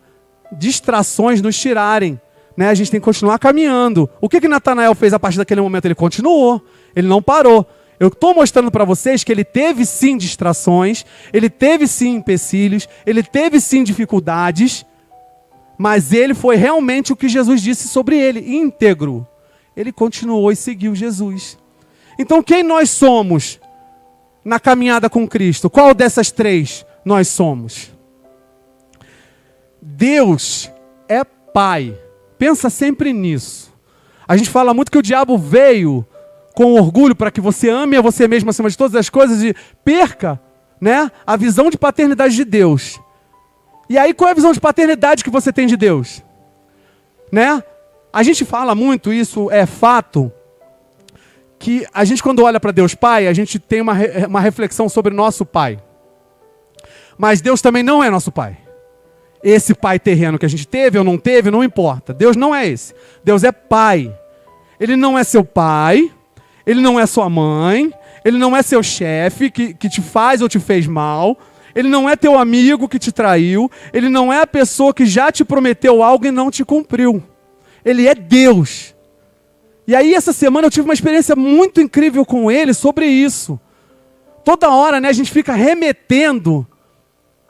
distrações nos tirarem, né? A gente tem que continuar caminhando. O que Natanael fez a partir daquele momento? Ele continuou, ele não parou. Eu estou mostrando para vocês que ele teve sim distrações, ele teve sim empecilhos, ele teve sim dificuldades, mas ele foi realmente o que Jesus disse sobre ele, íntegro. Ele continuou e seguiu Jesus. Então, quem nós somos na caminhada com Cristo? Qual dessas três nós somos? Deus é Pai. Pensa sempre nisso. A gente fala muito que o diabo veio com orgulho para que você ame a você mesmo acima de todas as coisas e perca, né, a visão de paternidade de Deus. E aí, qual é a visão de paternidade que você tem de Deus? Né? A gente fala muito, isso é fato, que a gente quando olha para Deus Pai, a gente tem uma reflexão sobre nosso Pai. Mas Deus também não é nosso Pai. Esse pai terreno que a gente teve ou não teve, não importa. Deus não é esse. Deus é Pai. Ele não é seu pai, ele não é sua mãe, ele não é seu chefe que te faz ou te fez mal, ele não é teu amigo que te traiu, ele não é a pessoa que já te prometeu algo e não te cumpriu. Ele é Deus. E aí essa semana eu tive uma experiência muito incrível com ele sobre isso. Toda hora, né, a gente fica remetendo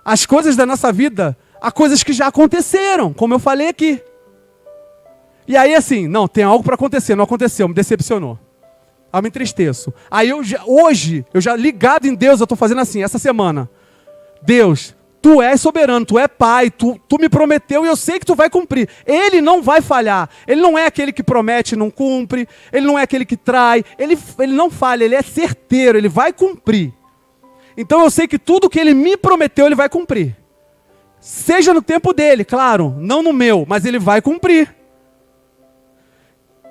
as coisas da nossa vida a coisas que já aconteceram, como eu falei aqui. E aí assim, não, tem algo para acontecer, não aconteceu, me decepcionou. Aí eu me entristeço. Aí hoje, eu já ligado em Deus, eu estou fazendo assim, essa semana. Deus, Tu és soberano, Tu é Pai, tu me prometeu e eu sei que Tu vai cumprir. Ele não vai falhar. Ele não é aquele que promete e não cumpre. Ele não é aquele que trai. Ele não falha, Ele é certeiro, Ele vai cumprir. Então eu sei que tudo que Ele me prometeu, Ele vai cumprir. Seja no tempo dEle, claro, não no meu, mas Ele vai cumprir.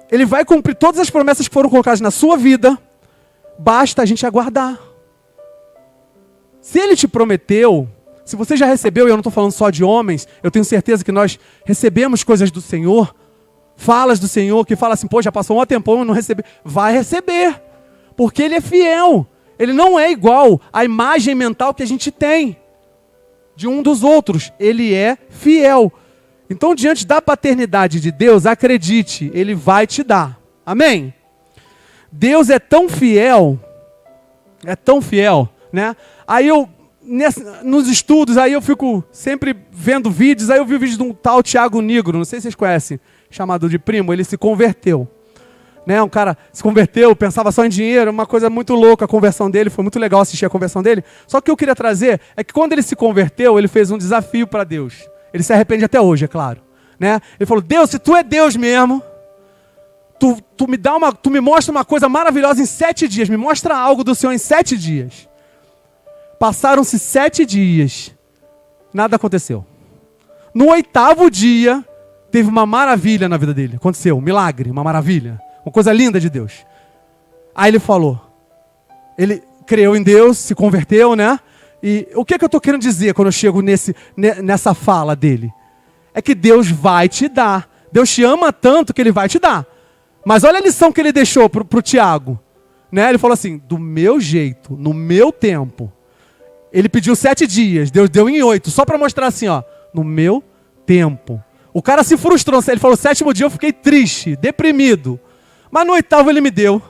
Ele vai cumprir todas as promessas que foram colocadas na sua vida. Basta a gente aguardar. Se Ele te prometeu, se você já recebeu, e eu não estou falando só de homens, eu tenho certeza que nós recebemos coisas do Senhor, falas do Senhor, que fala assim, pô, já passou um tempão, eu não recebi. Vai receber, porque Ele é fiel. Ele não é igual à imagem mental que a gente tem de um dos outros. Ele é fiel. Então, diante da paternidade de Deus, acredite, Ele vai te dar. Amém? Deus é tão fiel, né? Aí nos estudos, aí eu fico sempre vendo vídeos, aí eu vi o vídeo de um tal Thiago Nigro, não sei se vocês conhecem, chamado de primo, ele se converteu. Né? Um cara se converteu, pensava só em dinheiro, uma coisa muito louca a conversão dele, foi muito legal assistir a conversão dele. Só que o que eu queria trazer é que quando ele se converteu, ele fez um desafio para Deus. Ele se arrepende até hoje, é claro. Né? Ele falou, Deus, se Tu é Deus mesmo, tu me mostra uma coisa maravilhosa em 7 dias, me mostra algo do Senhor em 7 dias. Passaram-se 7 dias, nada aconteceu. No 8º dia, teve uma maravilha na vida dele. Aconteceu, um milagre, uma maravilha, uma coisa linda de Deus. Aí ele falou. Ele creu em Deus, se converteu, né? E o que eu estou querendo dizer quando eu chego nessa fala dele? É que Deus vai te dar. Deus te ama tanto que Ele vai te dar. Mas olha a lição que Ele deixou para o Tiago. Né? Ele falou assim, do meu jeito, no meu tempo. Ele pediu 7 dias, Deus deu em 8. Só para mostrar assim, ó, no meu tempo. O cara se frustrou. Ele falou, 7º dia eu fiquei triste, deprimido. Mas no 8º Ele me deu.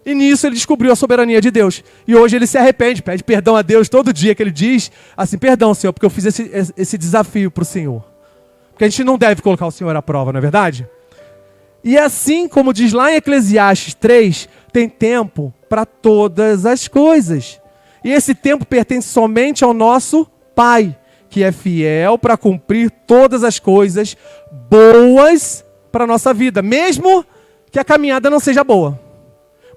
E nisso ele descobriu a soberania de Deus. E hoje ele se arrepende, pede perdão a Deus todo dia que ele diz assim, perdão, Senhor, porque eu fiz esse desafio para o Senhor. Porque a gente não deve colocar o Senhor à prova, não é verdade? E assim como diz lá em Eclesiastes 3, tem tempo para todas as coisas. E esse tempo pertence somente ao nosso Pai, que é fiel para cumprir todas as coisas boas para a nossa vida, mesmo que a caminhada não seja boa.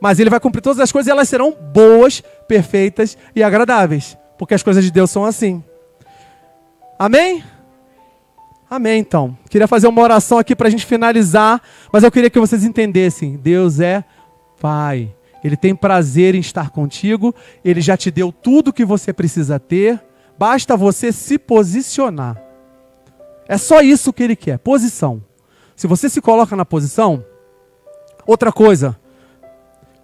Mas Ele vai cumprir todas as coisas e elas serão boas, perfeitas e agradáveis. Porque as coisas de Deus são assim. Amém? Amém, então. Queria fazer uma oração aqui para a gente finalizar. Mas eu queria que vocês entendessem. Deus é Pai. Ele tem prazer em estar contigo. Ele já te deu tudo que você precisa ter. Basta você se posicionar. É só isso que Ele quer. Posição. Se você se coloca na posição... Outra coisa...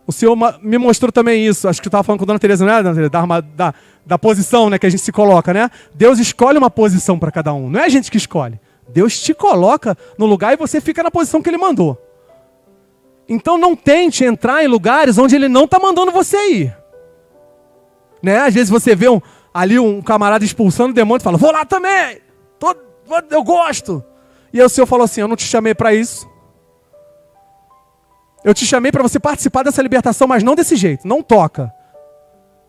O Senhor me mostrou também isso. Acho que eu estava falando com a Dona Tereza, não é, Dona Tereza? Da posição, né, que a gente se coloca, né? Deus escolhe uma posição para cada um. Não é a gente que escolhe. Deus te coloca no lugar e você fica na posição que Ele mandou. Então não tente entrar em lugares onde Ele não está mandando você ir. Né? Às vezes você vê ali um camarada expulsando o demônio e fala, vou lá também, eu gosto. E aí o Senhor falou assim, eu não te chamei para isso. Eu te chamei para você participar dessa libertação, mas não desse jeito. Não toca.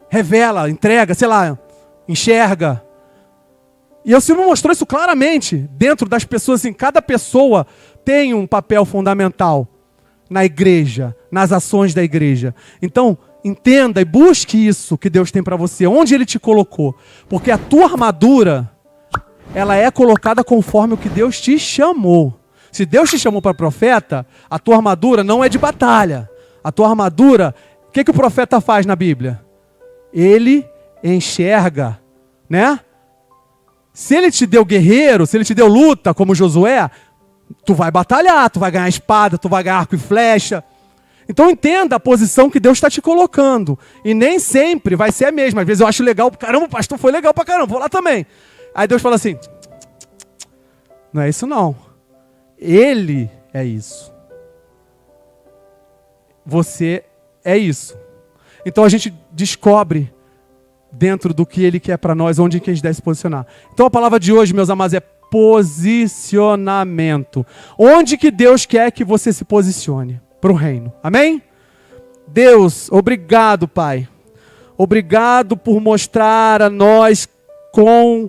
Revela, entrega, sei lá, enxerga. E o Senhor me mostrou isso claramente. Dentro das pessoas, assim, cada pessoa tem um papel fundamental na igreja, nas ações da igreja. Então, entenda e busque isso que Deus tem para você. Onde Ele te colocou. Porque a tua armadura, ela é colocada conforme o que Deus te chamou. Se Deus te chamou para profeta, a tua armadura não é de batalha. A tua armadura, o que o profeta faz na Bíblia? Ele enxerga, né? Se Ele te deu guerreiro, se Ele te deu luta, como Josué, tu vai batalhar, tu vai ganhar espada, tu vai ganhar arco e flecha. Então entenda a posição que Deus está te colocando. E nem sempre vai ser a mesma. Às vezes eu acho legal, caramba, o pastor foi legal pra caramba, vou lá também. Aí Deus fala assim, não é isso não. Ele é isso. Você é isso. Então a gente descobre dentro do que Ele quer para nós, onde que a gente deve se posicionar. Então a palavra de hoje, meus amados, é posicionamento. Onde que Deus quer que você se posicione para o reino. Amém? Deus, obrigado, Pai. Obrigado por mostrar a nós com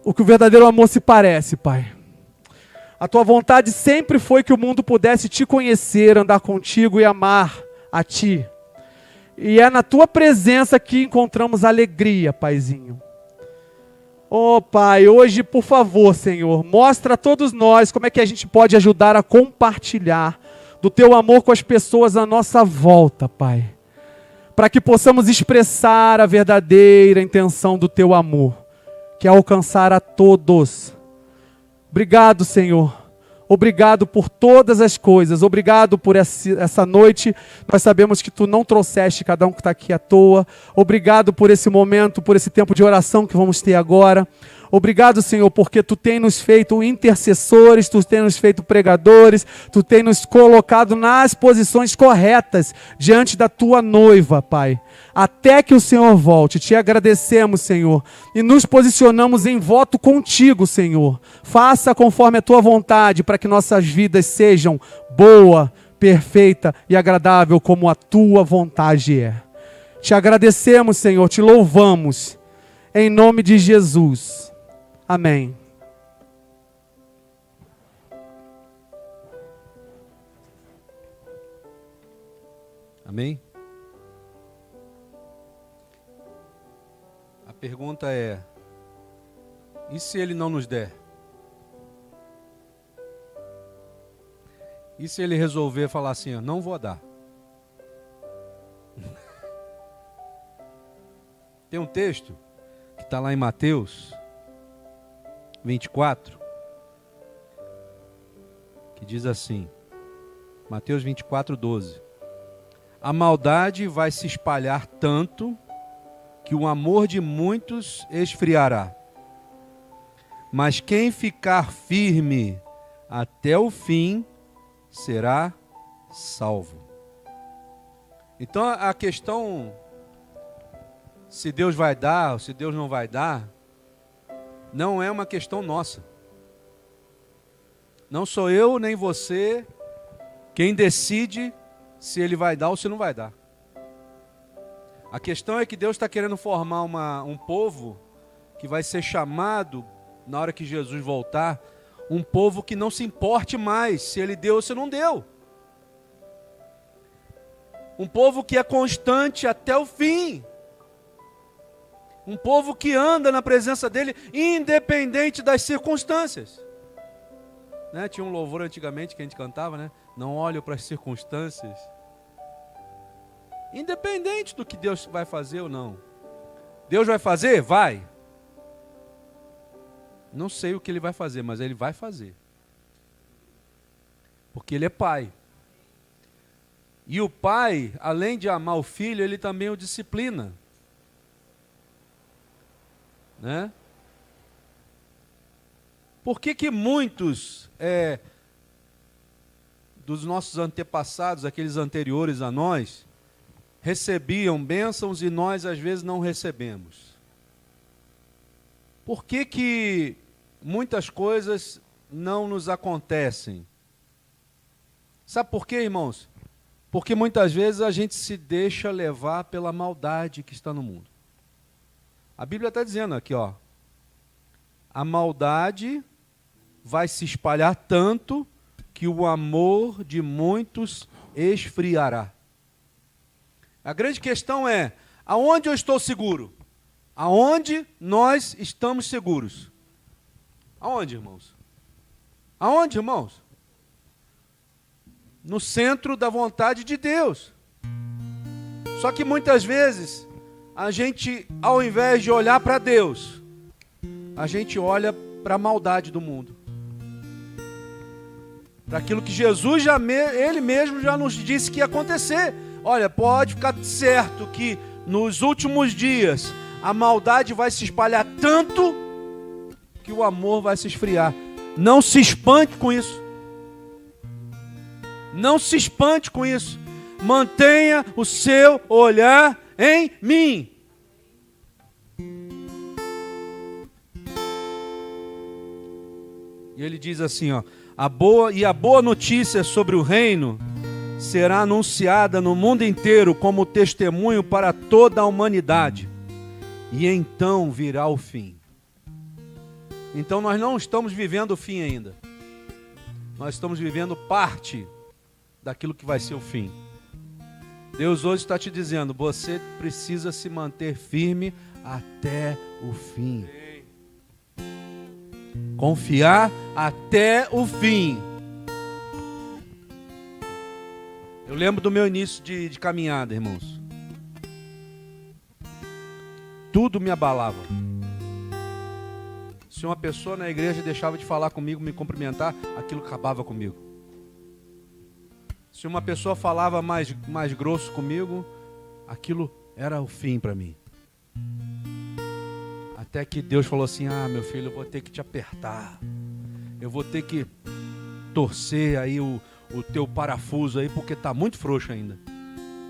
o que o verdadeiro amor se parece, Pai. A tua vontade sempre foi que o mundo pudesse te conhecer, andar contigo e amar a ti. E é na tua presença que encontramos alegria, Paizinho. Oh, Pai, hoje, por favor, Senhor, mostra a todos nós como é que a gente pode ajudar a compartilhar do teu amor com as pessoas à nossa volta, Pai. Para que possamos expressar a verdadeira intenção do teu amor, que é alcançar a todos. Obrigado, Senhor. Obrigado por todas as coisas. Obrigado por essa noite. Nós sabemos que Tu não trouxeste cada um que está aqui à toa. Obrigado por esse momento, por esse tempo de oração que vamos ter agora. Obrigado, Senhor, porque Tu tem nos feito intercessores, Tu tem nos feito pregadores, Tu tem nos colocado nas posições corretas diante da Tua noiva, Pai. Até que o Senhor volte, Te agradecemos, Senhor, e nos posicionamos em voto contigo, Senhor. Faça conforme a Tua vontade, para que nossas vidas sejam boa, perfeita e agradável como a Tua vontade é. Te agradecemos, Senhor, Te louvamos, em nome de Jesus. Amém. Amém? A pergunta é, e se Ele não nos der? E se Ele resolver falar assim, ó, não vou dar? Tem um texto que está lá em Mateus 24, que diz assim, Mateus 24, 12. A maldade vai se espalhar tanto que o amor de muitos esfriará. Mas quem ficar firme até o fim será salvo. Então a questão, se Deus vai dar ou se Deus não vai dar, não é uma questão nossa. Não sou eu nem você quem decide se Ele vai dar ou se não vai dar. A questão é que Deus está querendo formar um povo que vai ser chamado, na hora que Jesus voltar, um povo que não se importe mais se Ele deu ou se não deu. Um povo que é constante até o fim. Um povo que anda na presença dEle, independente das circunstâncias. Né? Tinha um louvor antigamente que a gente cantava, né? Não olho para as circunstâncias. Independente do que Deus vai fazer ou não. Deus vai fazer? Vai. Não sei o que Ele vai fazer, mas Ele vai fazer. Porque Ele é Pai. E o Pai, além de amar o Filho, Ele também o disciplina. Né? Por que muitos dos nossos antepassados, aqueles anteriores a nós, recebiam bênçãos e nós às vezes não recebemos? Por que muitas coisas não nos acontecem? Sabe por quê, irmãos? Porque muitas vezes a gente se deixa levar pela maldade que está no mundo. A Bíblia está dizendo aqui, ó, a maldade vai se espalhar tanto que o amor de muitos esfriará. A grande questão é, aonde eu estou seguro? Aonde nós estamos seguros? Aonde, irmãos? Aonde, irmãos? No centro da vontade de Deus. Só que muitas vezes, a gente, ao invés de olhar para Deus, a gente olha para a maldade do mundo. Para aquilo que Jesus, Ele mesmo já nos disse que ia acontecer. Olha, pode ficar certo que nos últimos dias, a maldade vai se espalhar tanto que o amor vai se esfriar. Não se espante com isso. Não se espante com isso. Mantenha o seu olhar em mim. E ele diz assim, ó, a boa notícia sobre o reino será anunciada no mundo inteiro como testemunho para toda a humanidade. E então virá o fim. Então nós não estamos vivendo o fim ainda. Nós estamos vivendo parte daquilo que vai ser o fim. Deus hoje está te dizendo, você precisa se manter firme até o fim. Confiar até o fim. Eu lembro do meu início de caminhada, irmãos. Tudo me abalava. Se uma pessoa na igreja deixava de falar comigo, me cumprimentar, aquilo acabava comigo. Se uma pessoa falava mais grosso comigo, aquilo era o fim para mim. Até que Deus falou assim, meu filho, eu vou ter que te apertar. Eu vou ter que torcer aí o teu parafuso aí, porque está muito frouxo ainda.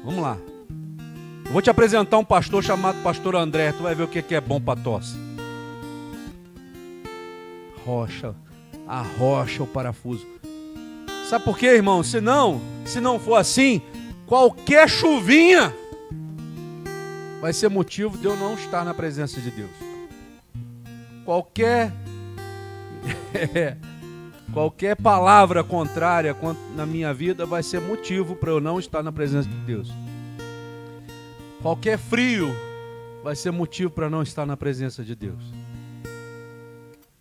Vamos lá. Eu vou te apresentar um pastor chamado Pastor André. Tu vai ver o que é bom para tosse. Arrocha o parafuso. Sabe por quê, irmão? Se não for assim, qualquer chuvinha vai ser motivo de eu não estar na presença de Deus. Qualquer palavra contrária na minha vida vai ser motivo para eu não estar na presença de Deus. Qualquer frio vai ser motivo para não estar na presença de Deus.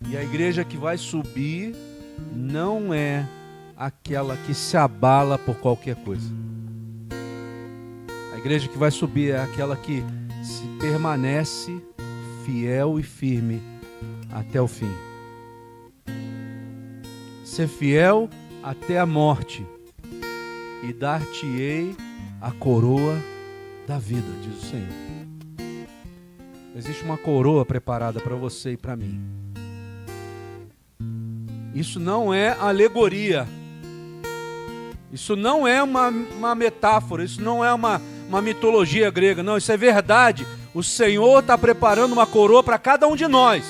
E a igreja que vai subir não é aquela que se abala por qualquer coisa. A igreja que vai subir é aquela que se permanece fiel e firme até o fim. Ser fiel até a morte, e dar-te-ei a coroa da vida, diz o Senhor. Existe uma coroa preparada para você e para mim. Isso não é alegoria. Isso não é uma metáfora. Isso não é uma mitologia grega. Não, isso é verdade. O Senhor está preparando uma coroa para cada um de nós.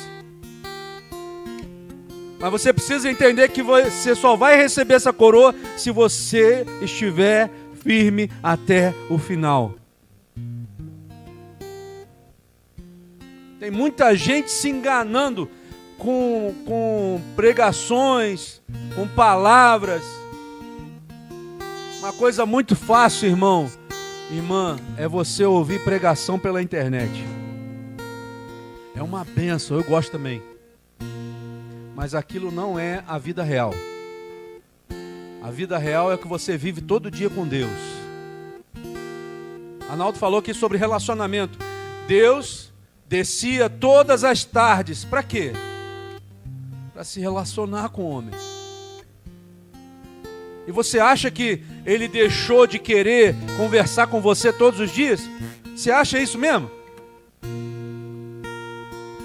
Mas você precisa entender que você só vai receber essa coroa se você estiver firme até o final. Tem muita gente se enganando com pregações, com palavras. Uma coisa muito fácil, irmão, irmã, é você ouvir pregação pela internet. É uma bênção, eu gosto também. Mas aquilo não é a vida real. A vida real é o que você vive todo dia com Deus. Arnaldo falou aqui sobre relacionamento. Deus descia todas as tardes. Para quê? Para se relacionar com o homem. E você acha que Ele deixou de querer conversar com você todos os dias? Você acha isso mesmo?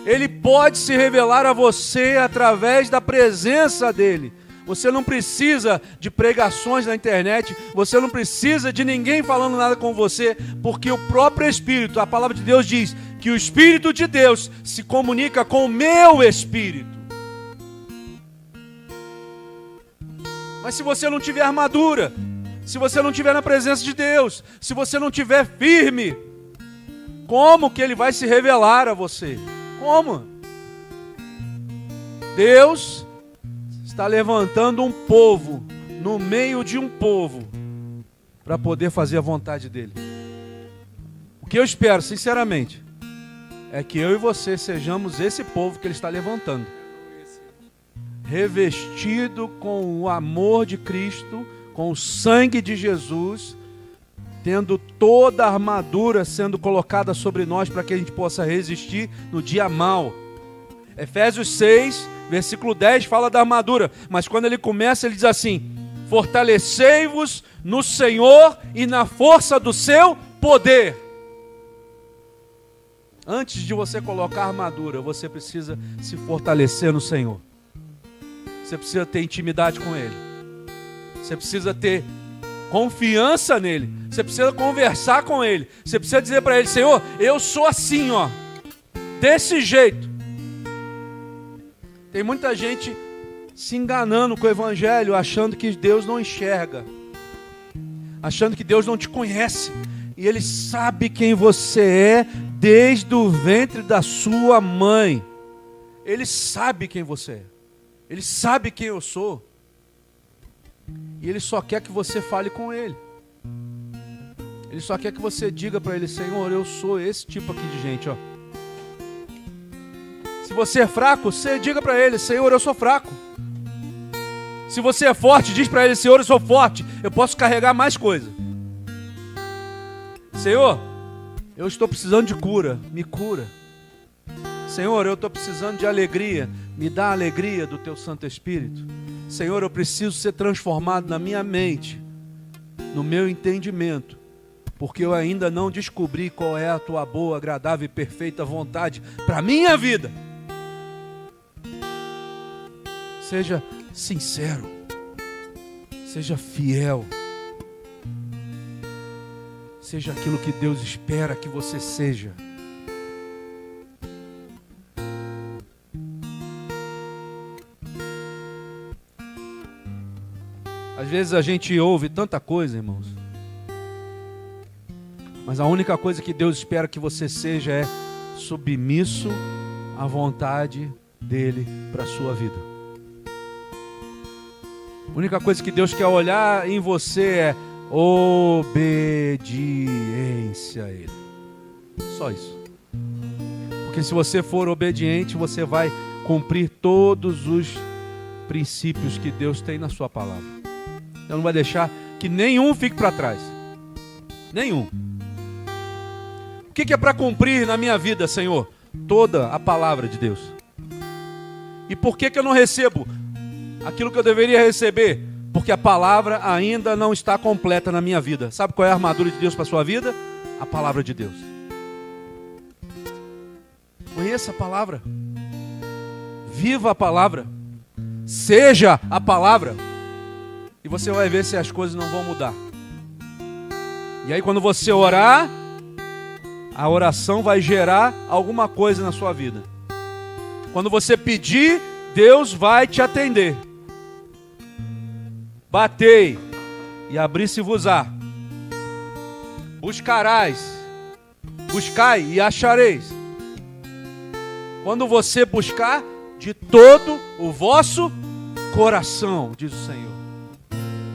Ele pode se revelar a você através da presença dEle. Você não precisa de pregações na internet, você não precisa de ninguém falando nada com você, porque o próprio Espírito, a palavra de Deus diz que o Espírito de Deus se comunica com o meu Espírito. Mas se você não tiver armadura, se você não tiver na presença de Deus, se você não tiver firme, como que Ele vai se revelar a você? Como? Deus está levantando um povo no meio de um povo para poder fazer a vontade dEle. O que eu espero, sinceramente, é que eu e você sejamos esse povo que Ele está levantando, revestido com o amor de Cristo, com o sangue de Jesus, tendo toda a armadura sendo colocada sobre nós para que a gente possa resistir no dia mau. Efésios 6, versículo 10 fala da armadura, mas quando ele começa ele diz assim: fortalecei-vos no Senhor e na força do seu poder. Antes de você colocar a armadura, você precisa se fortalecer no Senhor. Você precisa ter intimidade com Ele. Você precisa ter confiança nele. Você precisa conversar com Ele. Você precisa dizer para Ele: Senhor, eu sou assim, ó, desse jeito. Tem muita gente se enganando com o Evangelho, achando que Deus não enxerga, achando que Deus não te conhece. E Ele sabe quem você é desde o ventre da sua mãe. Ele sabe quem você é. Ele sabe quem eu sou. E Ele só quer que você fale com Ele. Ele só quer que você diga para Ele: Senhor, eu sou esse tipo aqui de gente, ó. Se você é fraco, você diga para Ele: Senhor, eu sou fraco. Se você é forte, diz para Ele: Senhor, eu sou forte, eu posso carregar mais coisa. Senhor, eu estou precisando de cura, me cura. Senhor, eu estou precisando de alegria, me dá a alegria do Teu Santo Espírito. Senhor, eu preciso ser transformado na minha mente, no meu entendimento, porque eu ainda não descobri qual é a Tua boa, agradável e perfeita vontade para a minha vida. Seja sincero, seja fiel, seja aquilo que Deus espera que você seja. Às vezes a gente ouve tanta coisa, irmãos, mas a única coisa que Deus espera que você seja é submisso à vontade dEle para a sua vida. A única coisa que Deus quer olhar em você é obediência a Ele. Só isso. Porque se você for obediente, você vai cumprir todos os princípios que Deus tem na sua palavra. Então não vai deixar que nenhum fique para trás. Nenhum. O que é para cumprir na minha vida, Senhor? Toda a palavra de Deus. E por que eu não recebo aquilo que eu deveria receber? Porque a palavra ainda não está completa na minha vida. Sabe qual é a armadura de Deus para a sua vida? A palavra de Deus. Conheça a palavra. Viva a palavra. Seja a palavra. E você vai ver se as coisas não vão mudar. E aí quando você orar, a oração vai gerar alguma coisa na sua vida. Quando você pedir, Deus vai te atender. Batei e abri-se-vos-á. Buscarás, buscai e achareis. Quando você buscar de todo o vosso coração, diz o Senhor.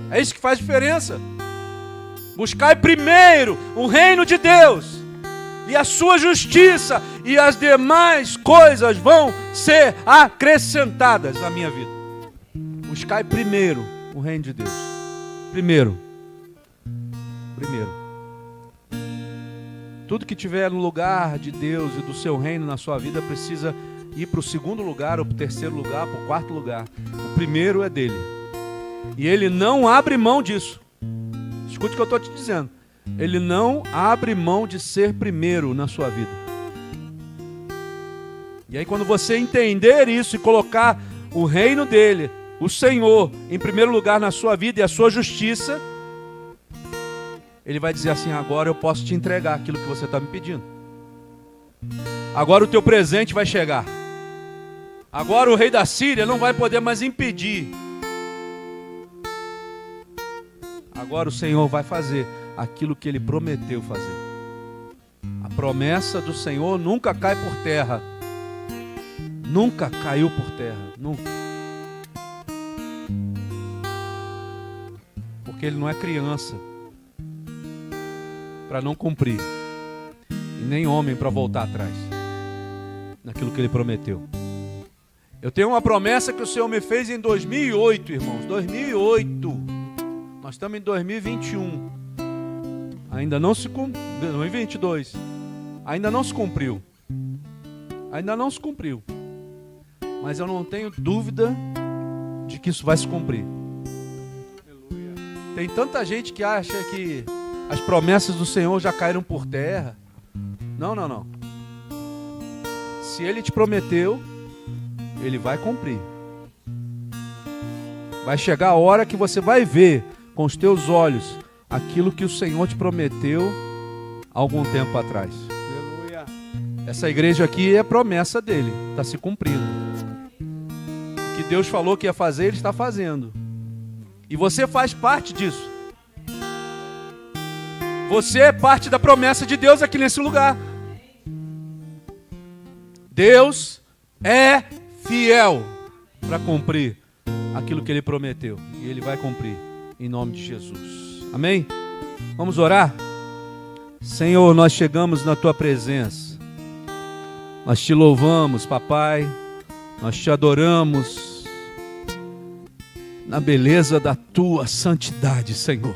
É isso que faz diferença. Buscai primeiro o reino de Deus e a sua justiça, e as demais coisas vão ser acrescentadas na minha vida. Buscai primeiro o reino de Deus. Primeiro. Tudo que tiver no lugar de Deus e do seu reino na sua vida precisa ir para o segundo lugar, ou para o terceiro lugar, para o quarto lugar. O primeiro é dele. E ele não abre mão disso. Escute o que eu estou te dizendo. Ele não abre mão de ser primeiro na sua vida. E aí quando você entender isso e colocar o reino dele, o Senhor, em primeiro lugar na sua vida e a sua justiça, ele vai dizer assim: agora eu posso te entregar aquilo que você está me pedindo. Agora o teu presente vai chegar. Agora o rei da Síria não vai poder mais impedir. Agora o Senhor vai fazer aquilo que ele prometeu fazer. A promessa do Senhor nunca cai por terra. Nunca caiu por terra. Nunca. Porque ele não é criança para não cumprir. E nem homem para voltar atrás naquilo que ele prometeu. Eu tenho uma promessa que o Senhor me fez em 2008, irmãos. 2008. Nós estamos em 2021. Ainda não se cumpriu. 2022. Ainda não se cumpriu. Ainda não se cumpriu. Mas eu não tenho dúvida de que isso vai se cumprir. Aleluia. Tem tanta gente que acha que as promessas do Senhor já caíram por terra. Não. Se Ele te prometeu, Ele vai cumprir. Vai chegar a hora que você vai ver com os teus olhos aquilo que o Senhor te prometeu há algum tempo atrás. Aleluia. Essa igreja aqui é promessa dele, está se cumprindo. O que Deus falou que ia fazer, Ele está fazendo. E você faz parte disso. Você é parte da promessa de Deus aqui nesse lugar. Deus é fiel para cumprir aquilo que Ele prometeu. E Ele vai cumprir, em nome de Jesus. Amém? Vamos orar? Senhor, nós chegamos na Tua presença. Nós Te louvamos, Papai. Nós Te adoramos na beleza da Tua santidade, Senhor.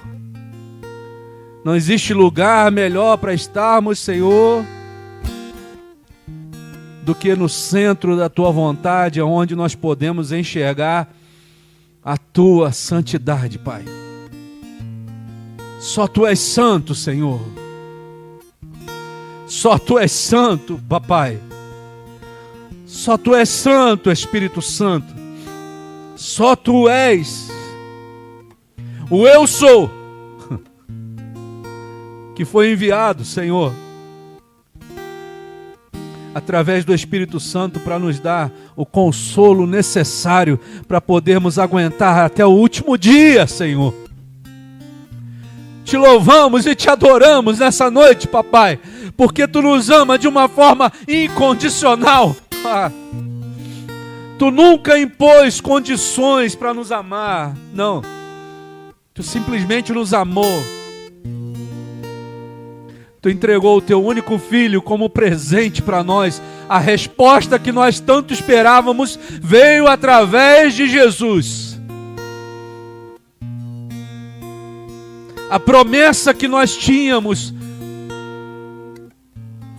Não existe lugar melhor para estarmos, Senhor, do que no centro da Tua vontade, onde nós podemos enxergar a Tua santidade, Pai. Só Tu és santo, Senhor. Só Tu és santo, Papai. Só Tu és santo, Espírito Santo. Só Tu és o Eu Sou, que foi enviado, Senhor, através do Espírito Santo para nos dar o consolo necessário para podermos aguentar até o último dia, Senhor. Te louvamos e Te adoramos nessa noite, Papai, porque Tu nos ama de uma forma incondicional. Tu nunca impôs condições para nos amar, não. Tu simplesmente nos amou. Tu entregou o Teu único Filho como presente para nós. A resposta que nós tanto esperávamos veio através de Jesus. A promessa que nós tínhamos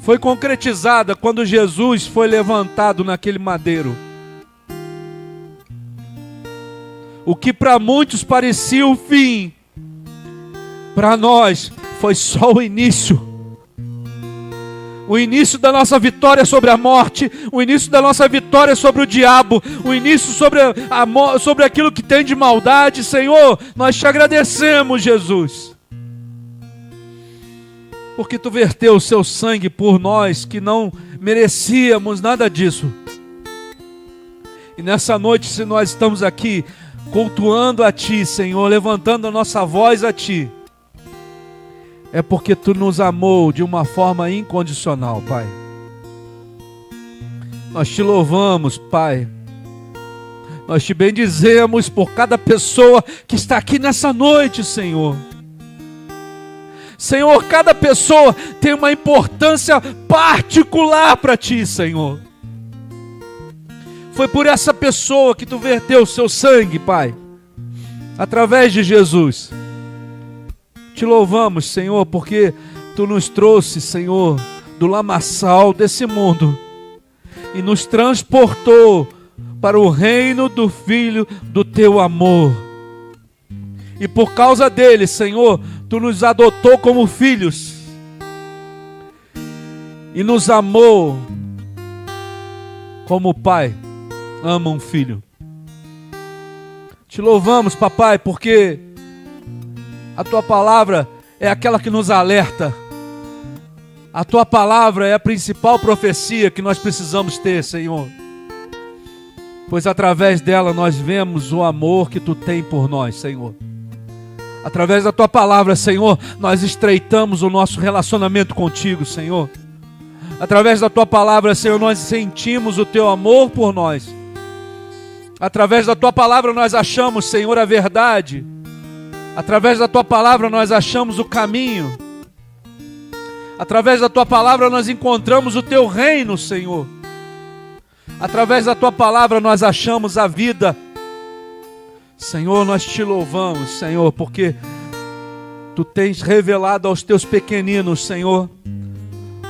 foi concretizada quando Jesus foi levantado naquele madeiro. O que para muitos parecia o fim, para nós foi só o início. O início da nossa vitória sobre a morte, o início da nossa vitória sobre o diabo, o início sobre aquilo que tem de maldade. Senhor, nós te agradecemos, Jesus, porque tu verteu o seu sangue por nós, que não merecíamos nada disso. E nessa noite, se nós estamos aqui cultuando a ti, Senhor, levantando a nossa voz a ti, é porque tu nos amou de uma forma incondicional, Pai. Nós te louvamos, Pai. Nós te bendizemos por cada pessoa que está aqui nessa noite, Senhor. Senhor, cada pessoa tem uma importância particular para ti, Senhor. Foi por essa pessoa que tu verteu o seu sangue, Pai, através de Jesus. Te louvamos, Senhor, porque tu nos trouxe, Senhor, do lamaçal desse mundo e nos transportou para o reino do Filho do teu amor. E por causa dele, Senhor, tu nos adotou como filhos e nos amou como o pai ama um filho. Te louvamos, papai, porque a tua palavra é aquela que nos alerta. A tua palavra é a principal profecia que nós precisamos ter, Senhor. Pois através dela nós vemos o amor que tu tem por nós, Senhor. Através da tua palavra, Senhor, nós estreitamos o nosso relacionamento contigo, Senhor. Através da tua palavra, Senhor, nós sentimos o teu amor por nós. Através da tua palavra nós achamos, Senhor, a verdade. Através da tua palavra nós achamos o caminho. Através da tua palavra nós encontramos o teu reino, Senhor. Através da tua palavra nós achamos a vida. Senhor, nós te louvamos, Senhor, porque tu tens revelado aos teus pequeninos, Senhor,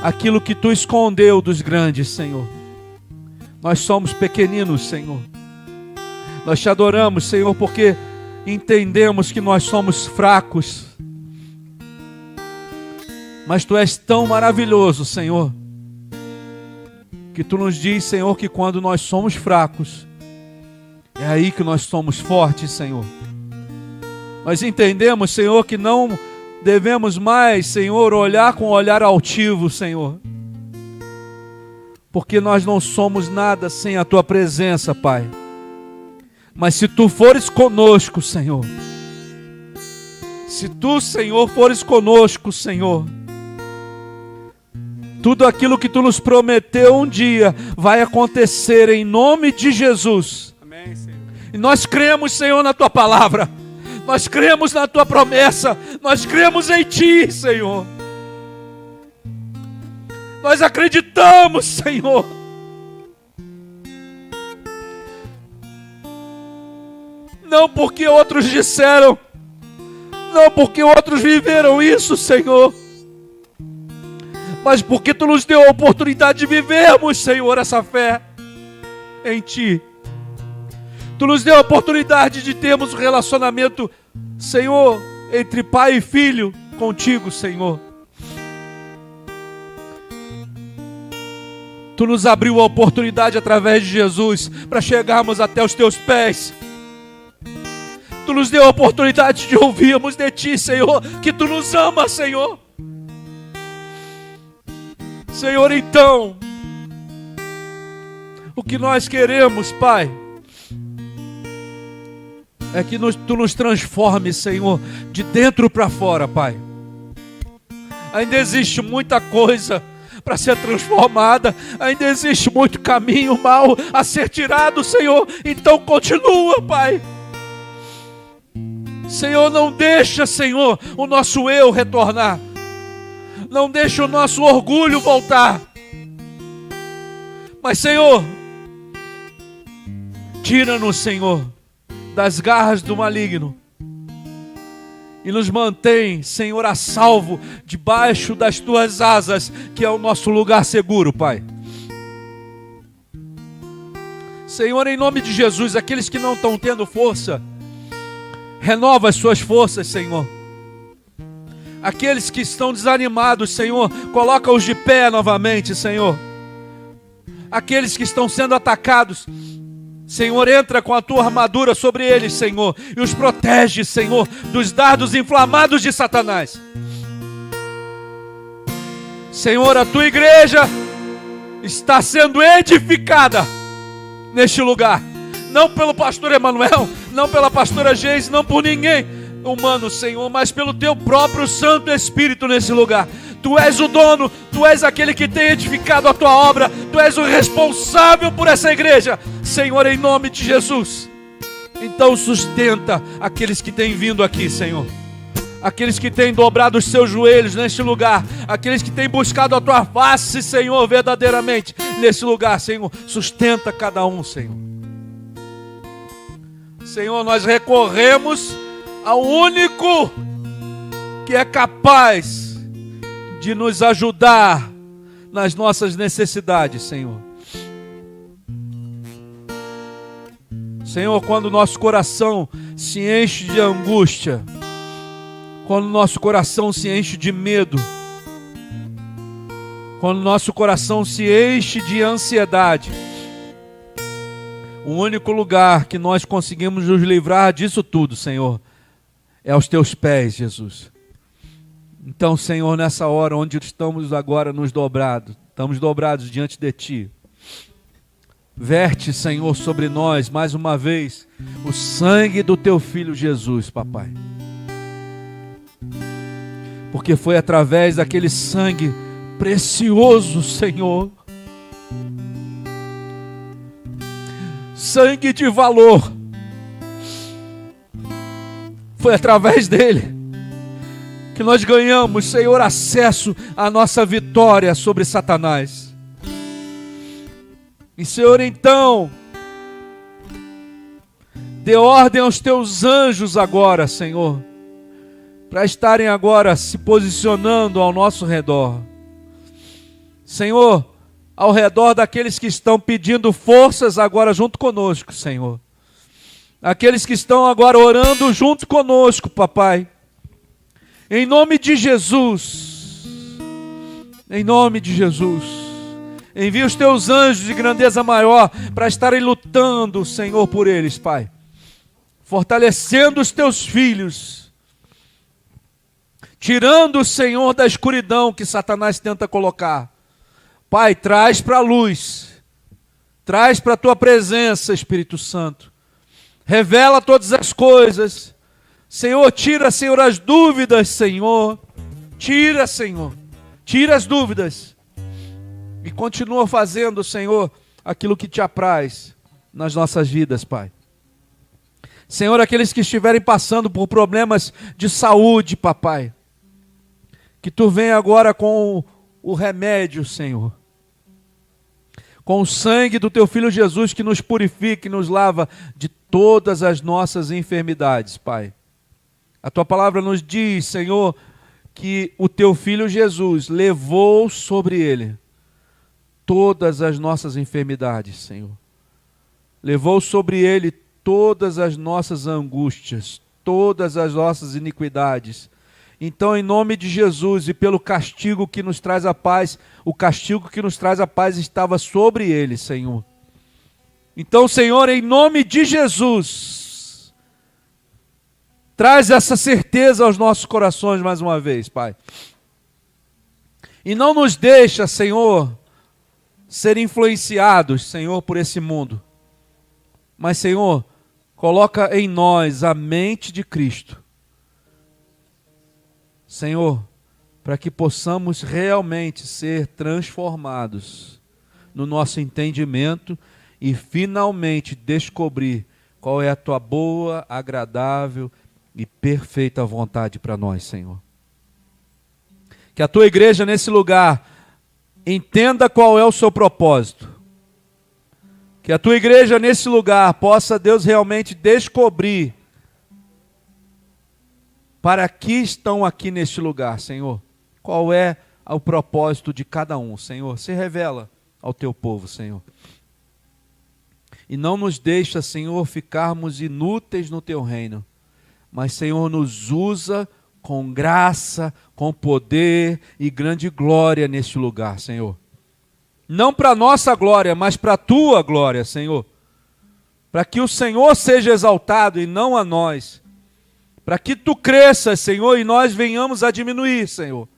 aquilo que tu escondeu dos grandes, Senhor. Nós somos pequeninos, Senhor. Nós te adoramos, Senhor, porque entendemos que nós somos fracos, mas tu és tão maravilhoso, Senhor, que tu nos diz, Senhor, que quando nós somos fracos, é aí que nós somos fortes, Senhor. Nós entendemos, Senhor, que não devemos mais, Senhor, olhar com um olhar altivo, Senhor, porque nós não somos nada sem a tua presença, Pai. Mas se tu fores conosco, Senhor, se tu, Senhor, fores conosco, Senhor, tudo aquilo que tu nos prometeu um dia vai acontecer em nome de Jesus. Amém, Senhor. E nós cremos, Senhor, na tua palavra. Nós cremos na tua promessa. Nós cremos em ti, Senhor. Nós acreditamos, Senhor. Não porque outros disseram, não porque outros viveram isso, Senhor, mas porque tu nos deu a oportunidade de vivermos, Senhor, essa fé em ti. Tu nos deu a oportunidade de termos um relacionamento, Senhor, entre pai e filho contigo, Senhor. Tu nos abriu a oportunidade através de Jesus para chegarmos até os teus pés. Tu nos deu a oportunidade de ouvirmos de ti, Senhor, que tu nos ama, Senhor. Senhor, então, o que nós queremos, Pai, é que tu nos transforme, Senhor, de dentro para fora, Pai. Ainda existe muita coisa para ser transformada, ainda existe muito caminho mal a ser tirado, Senhor. Então continua, Pai. Senhor, não deixa, Senhor, o nosso eu retornar. Não deixa o nosso orgulho voltar. Mas, Senhor, tira-nos, Senhor, das garras do maligno e nos mantém, Senhor, a salvo, debaixo das tuas asas, que é o nosso lugar seguro, Pai. Senhor, em nome de Jesus, aqueles que não estão tendo força, renova as suas forças, Senhor. Aqueles que estão desanimados, Senhor, coloca-os de pé novamente, Senhor. Aqueles que estão sendo atacados, Senhor, entra com a tua armadura sobre eles, Senhor, e os protege, Senhor, dos dardos inflamados de Satanás. Senhor, a tua igreja está sendo edificada neste lugar, não pelo pastor Emanuel, não pela pastora Geise, não por ninguém humano, Senhor, mas pelo teu próprio Santo Espírito nesse lugar. Tu és o dono, tu és aquele que tem edificado a tua obra, tu és o responsável por essa igreja, Senhor, em nome de Jesus. Então sustenta aqueles que têm vindo aqui, Senhor, aqueles que têm dobrado os seus joelhos neste lugar, aqueles que têm buscado a tua face, Senhor, verdadeiramente nesse lugar, Senhor, sustenta cada um, Senhor. Senhor, nós recorremos ao único que é capaz de nos ajudar nas nossas necessidades, Senhor. Senhor, quando o nosso coração se enche de angústia, quando o nosso coração se enche de medo, quando o nosso coração se enche de ansiedade, o único lugar que nós conseguimos nos livrar disso tudo, Senhor, é aos teus pés, Jesus. Então, Senhor, nessa hora onde estamos agora estamos dobrados diante de Ti. Verte, Senhor, sobre nós, mais uma vez, o sangue do Teu Filho Jesus, Papai. Porque foi através daquele sangue precioso, Senhor, sangue de valor, foi através dele que nós ganhamos, Senhor, acesso à nossa vitória sobre Satanás. E, Senhor, então, dê ordem aos teus anjos agora, Senhor, para estarem agora se posicionando ao nosso redor. Senhor, ao redor daqueles que estão pedindo forças agora junto conosco, Senhor. Aqueles que estão agora orando junto conosco, Papai. Em nome de Jesus, em nome de Jesus, envia os teus anjos de grandeza maior para estarem lutando, Senhor, por eles, Pai, fortalecendo os teus filhos, tirando o Senhor da escuridão que Satanás tenta colocar. Pai, traz para a luz, traz para a tua presença, Espírito Santo, revela todas as coisas. Senhor, tira, Senhor, as dúvidas, Senhor. Tira, Senhor. Tira as dúvidas. E continua fazendo, Senhor, aquilo que te apraz nas nossas vidas, Pai. Senhor, aqueles que estiverem passando por problemas de saúde, Papai, que Tu venha agora com o remédio, Senhor. Com o sangue do Teu Filho Jesus que nos purifica e nos lava de todas as nossas enfermidades, Pai. A Tua palavra nos diz, Senhor, que o Teu Filho Jesus levou sobre Ele todas as nossas enfermidades, Senhor. Levou sobre Ele todas as nossas angústias, todas as nossas iniquidades. Então, em nome de Jesus e pelo castigo que nos traz a paz, o castigo que nos traz a paz estava sobre Ele, Senhor. Então, Senhor, em nome de Jesus, traz essa certeza aos nossos corações mais uma vez, Pai. E não nos deixa, Senhor, ser influenciados, Senhor, por esse mundo. Mas, Senhor, coloca em nós a mente de Cristo. Senhor, para que possamos realmente ser transformados no nosso entendimento e finalmente descobrir qual é a Tua boa, agradável e perfeita vontade para nós, Senhor. Que a Tua igreja nesse lugar entenda qual é o seu propósito. Que a Tua igreja nesse lugar possa, Deus, realmente descobrir Para que estão aqui neste lugar, Senhor? Qual é o propósito de cada um, Senhor? Se revela ao teu povo, Senhor. E não nos deixa, Senhor, ficarmos inúteis no teu reino. Mas, Senhor, nos usa com graça, com poder e grande glória neste lugar, Senhor. Não para nossa glória, mas para a tua glória, Senhor. Para que o Senhor seja exaltado e não a nós. Para que tu cresças, Senhor, e nós venhamos a diminuir, Senhor.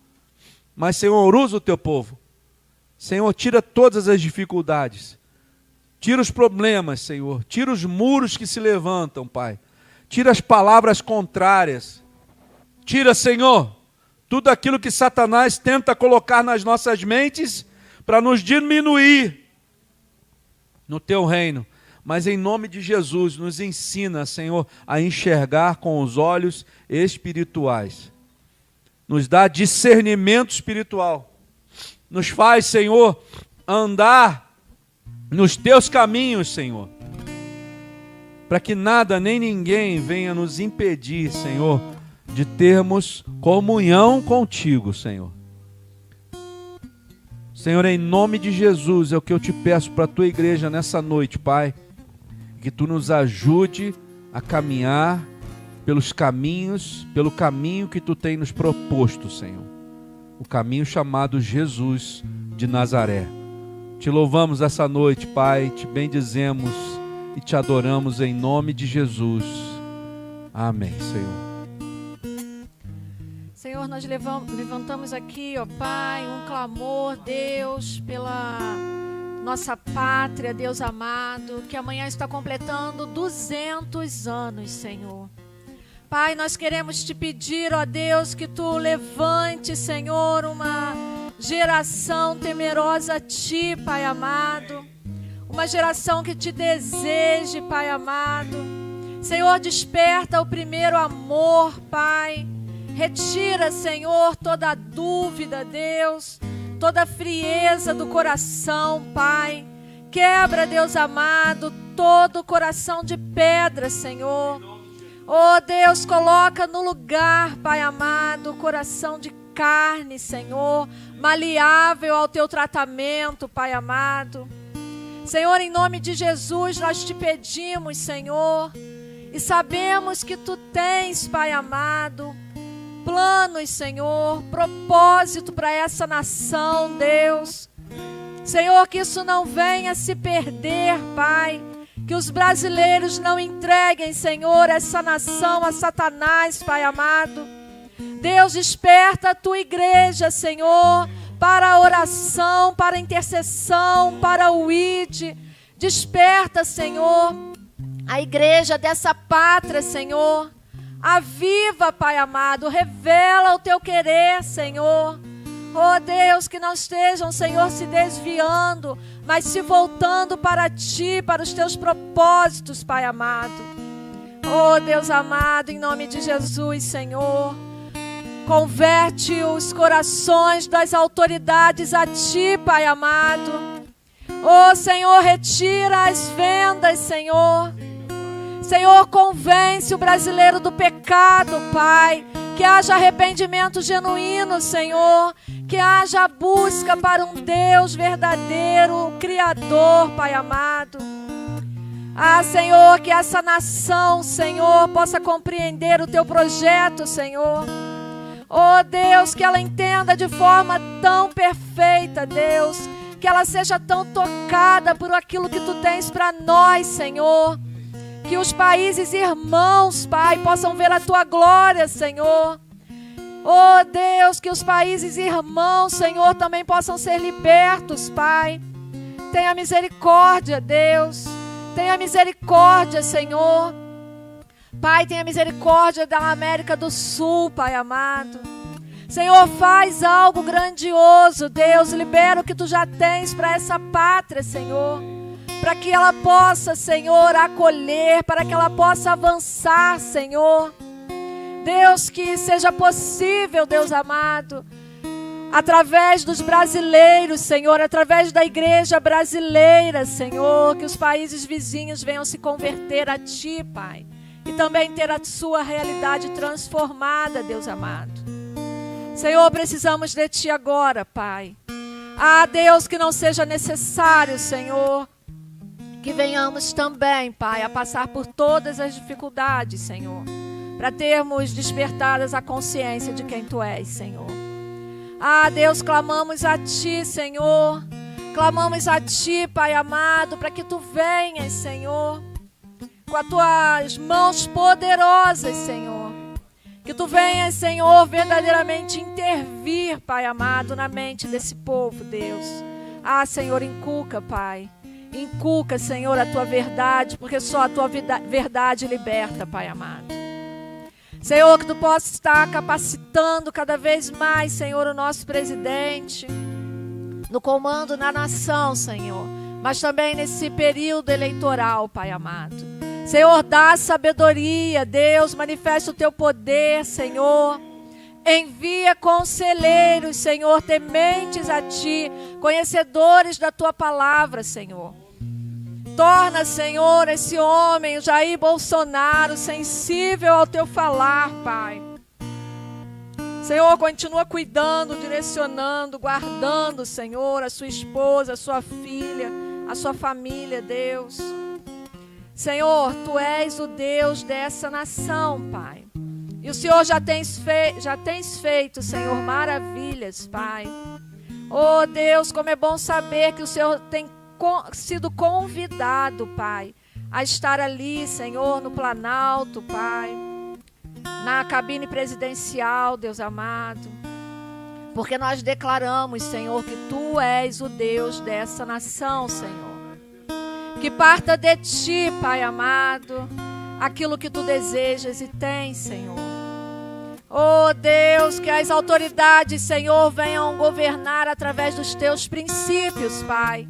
Mas, Senhor, usa o teu povo. Senhor, tira todas as dificuldades. Tira os problemas, Senhor. Tira os muros que se levantam, Pai. Tira as palavras contrárias. Tira, Senhor, tudo aquilo que Satanás tenta colocar nas nossas mentes para nos diminuir no teu reino. Mas em nome de Jesus, nos ensina, Senhor, a enxergar com os olhos espirituais. Nos dá discernimento espiritual. Nos faz, Senhor, andar nos teus caminhos, Senhor. Para que nada nem ninguém venha nos impedir, Senhor, de termos comunhão contigo, Senhor. Senhor, em nome de Jesus, é o que eu te peço para a tua igreja nessa noite, Pai. Que tu nos ajude a caminhar pelos caminhos, pelo caminho que tu tem nos proposto, Senhor. O caminho chamado Jesus de Nazaré. Te louvamos essa noite, Pai, te bendizemos e te adoramos em nome de Jesus. Amém, Senhor. Senhor, nós levantamos aqui, ó Pai, um clamor, Deus, pela nossa pátria, Deus amado, que amanhã está completando 200 anos, Senhor. Pai, nós queremos te pedir, ó Deus, que tu levante, Senhor, uma geração temerosa a ti, Pai amado. Uma geração que te deseje, Pai amado. Senhor, desperta o primeiro amor, Pai. Retira, Senhor, toda dúvida, Deus, toda frieza do coração, Pai. Quebra, Deus amado, todo o coração de pedra, Senhor. Oh, Deus, coloca no lugar, Pai amado, o coração de carne, Senhor, maleável ao teu tratamento, Pai amado. Senhor, em nome de Jesus, nós te pedimos, Senhor, e sabemos que tu tens, Pai amado, planos, Senhor, propósito para essa nação, Deus. Senhor, que isso não venha se perder, Pai. Que os brasileiros não entreguem, Senhor, essa nação a Satanás, Pai amado. Deus, desperta a tua igreja, Senhor, para a oração, para a intercessão, para o ID. Desperta, Senhor, a igreja dessa pátria, Senhor. Aviva, Pai amado, revela o teu querer, Senhor. Oh Deus, que não estejam, Senhor, se desviando, mas se voltando para ti, para os teus propósitos, Pai amado. Oh Deus amado, em nome de Jesus, Senhor, converte os corações das autoridades a ti, Pai amado. Oh Senhor, retira as vendas, Senhor. Senhor, convence o brasileiro do pecado, Pai. Que haja arrependimento genuíno, Senhor. Que haja busca para um Deus verdadeiro, Criador, Pai amado. Ah, Senhor, que essa nação, Senhor, possa compreender o teu projeto, Senhor. Oh, Deus, que ela entenda de forma tão perfeita, Deus. Que ela seja tão tocada por aquilo que tu tens para nós, Senhor. Que os países irmãos, Pai, possam ver a tua glória, Senhor. Oh, Deus, que os países irmãos, Senhor, também possam ser libertos, Pai. Tenha misericórdia, Deus. Tenha misericórdia, Senhor. Pai, tenha misericórdia da América do Sul, Pai amado. Senhor, faz algo grandioso, Deus. Libera o que tu já tens para essa pátria, Senhor. Para que ela possa, Senhor, acolher, para que ela possa avançar, Senhor. Deus, que seja possível, Deus amado, através dos brasileiros, Senhor, através da igreja brasileira, Senhor, que os países vizinhos venham se converter a Ti, Pai. e também ter a sua realidade transformada, Deus amado. Senhor, precisamos de Ti agora, Pai. Deus, que não seja necessário, Senhor, que venhamos também, Pai, a passar por todas as dificuldades, Senhor, para termos despertadas a consciência de quem Tu és, Senhor. Deus, clamamos a Ti, Senhor. Clamamos a Ti, Pai amado, para que Tu venhas, Senhor, com as Tuas mãos poderosas, Senhor. Que Tu venhas, Senhor, verdadeiramente intervir, Pai amado, na mente desse povo, Deus. Senhor, inculca, Pai. Inculca, Senhor, a Tua verdade, porque só a Tua verdade liberta, Pai amado. Senhor, que Tu possa estar capacitando cada vez mais, Senhor, o nosso presidente, no comando na nação, Senhor, mas também nesse período eleitoral, Pai amado. Senhor, dá sabedoria, Deus, manifesta o Teu poder, Senhor. Envia conselheiros, Senhor, tementes a Ti, conhecedores da Tua palavra, Senhor. Torna, Senhor, esse homem, o Jair Bolsonaro, sensível ao Teu falar, Pai. Senhor, continua cuidando, direcionando, guardando, Senhor, a sua esposa, a sua filha, a sua família, Deus. Senhor, Tu és o Deus dessa nação, Pai. E o Senhor já tens feito, Senhor, maravilhas, Pai. Oh, Deus, como é bom saber que o Senhor tem sido convidado, Pai, a estar ali, Senhor, no Planalto, Pai, na cabine presidencial, Deus amado, porque nós declaramos, Senhor, que Tu és o Deus dessa nação, Senhor. Que parta de Ti, Pai amado, aquilo que Tu desejas e tens, Senhor. Oh, Deus, que as autoridades, Senhor, venham governar através dos Teus princípios, Pai.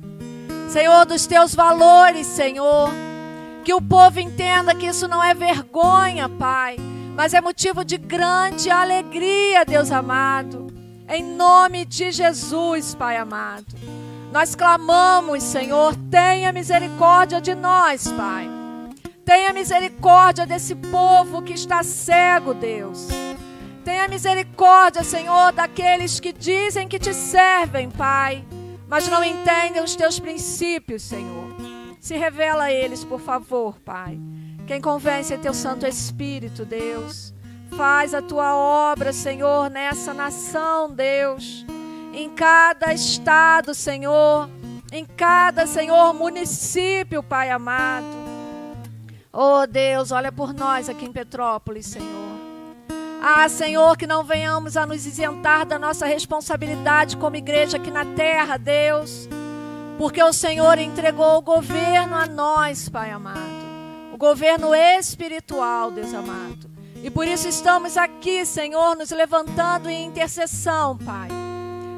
Senhor, dos Teus valores, Senhor. Que o povo entenda que isso não é vergonha, Pai, mas é motivo de grande alegria, Deus amado. Em nome de Jesus, Pai amado. Nós clamamos, Senhor, tenha misericórdia de nós, Pai. Tenha misericórdia desse povo que está cego, Deus. Tenha misericórdia, Senhor, daqueles que dizem que Te servem, Pai, mas não entendem os Teus princípios, Senhor. Se revela a eles, por favor, Pai. Quem convence é Teu Santo Espírito, Deus. Faz a Tua obra, Senhor, nessa nação, Deus. Em cada estado, Senhor. Em cada, Senhor, município, Pai amado. Oh, Deus, olha por nós aqui em Petrópolis, Senhor. Senhor, que não venhamos a nos isentar da nossa responsabilidade como igreja aqui na terra, Deus. Porque o Senhor entregou o governo a nós, Pai amado. O governo espiritual, Deus amado. E por isso estamos aqui, Senhor, nos levantando em intercessão, Pai.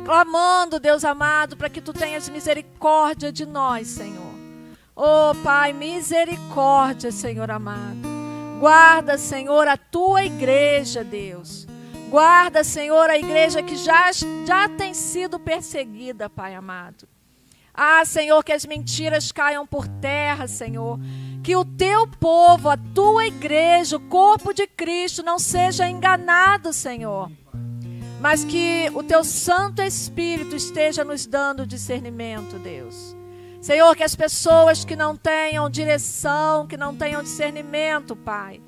Clamando, Deus amado, para que Tu tenhas misericórdia de nós, Senhor. Oh, Pai, misericórdia, Senhor amado. Guarda, Senhor, a Tua igreja, Deus. Guarda, Senhor, a igreja que já tem sido perseguida, Pai amado. Senhor, que as mentiras caiam por terra, Senhor. Que o Teu povo, a Tua igreja, o corpo de Cristo não seja enganado, Senhor. Mas que o Teu Santo Espírito esteja nos dando discernimento, Deus. Senhor, que as pessoas que não tenham direção, que não tenham discernimento, Pai,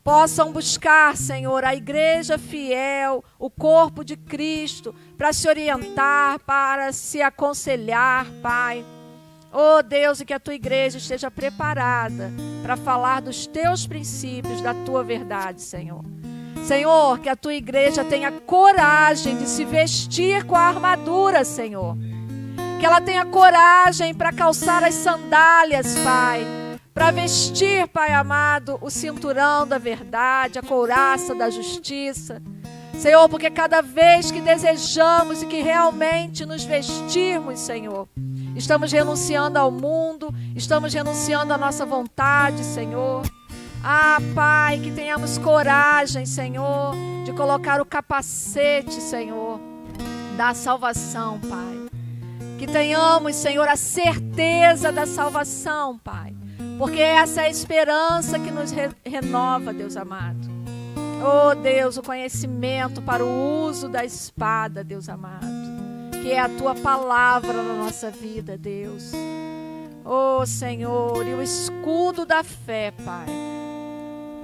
possam buscar, Senhor, a igreja fiel, o corpo de Cristo, para se orientar, para se aconselhar, Pai. Oh, Deus, e que a Tua igreja esteja preparada para falar dos Teus princípios, da Tua verdade, Senhor. Senhor, que a Tua igreja tenha coragem de se vestir com a armadura, Senhor. Que ela tenha coragem para calçar as sandálias, Pai. Para vestir, Pai amado, o cinturão da verdade, a couraça da justiça. Senhor, porque cada vez que desejamos e que realmente nos vestirmos, Senhor, estamos renunciando ao mundo, estamos renunciando à nossa vontade, Senhor. Pai, que tenhamos coragem, Senhor, de colocar o capacete, Senhor, da salvação, Pai. Que tenhamos, Senhor, a certeza da salvação, Pai. porque essa é a esperança que nos renova, Deus amado. Oh Deus, o conhecimento para o uso da espada, Deus amado, que é a tua palavra na nossa vida, Deus. Oh Senhor, e o escudo da fé, Pai.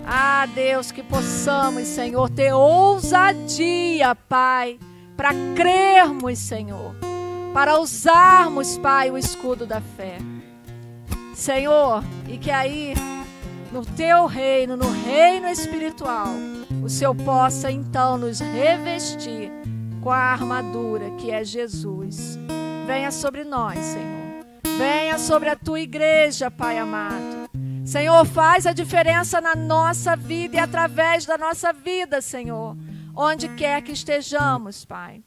Ah, Deus, que possamos, Senhor, ter ousadia, Pai, para crermos, Senhor, para usarmos, Pai, o escudo da fé. Senhor, e que aí, no teu reino, no reino espiritual, o Senhor possa então nos revestir com a armadura que é Jesus. Venha sobre nós, Senhor. Venha sobre a tua igreja, Pai amado. Senhor, faz a diferença na nossa vida e através da nossa vida, Senhor. Onde quer que estejamos, Pai.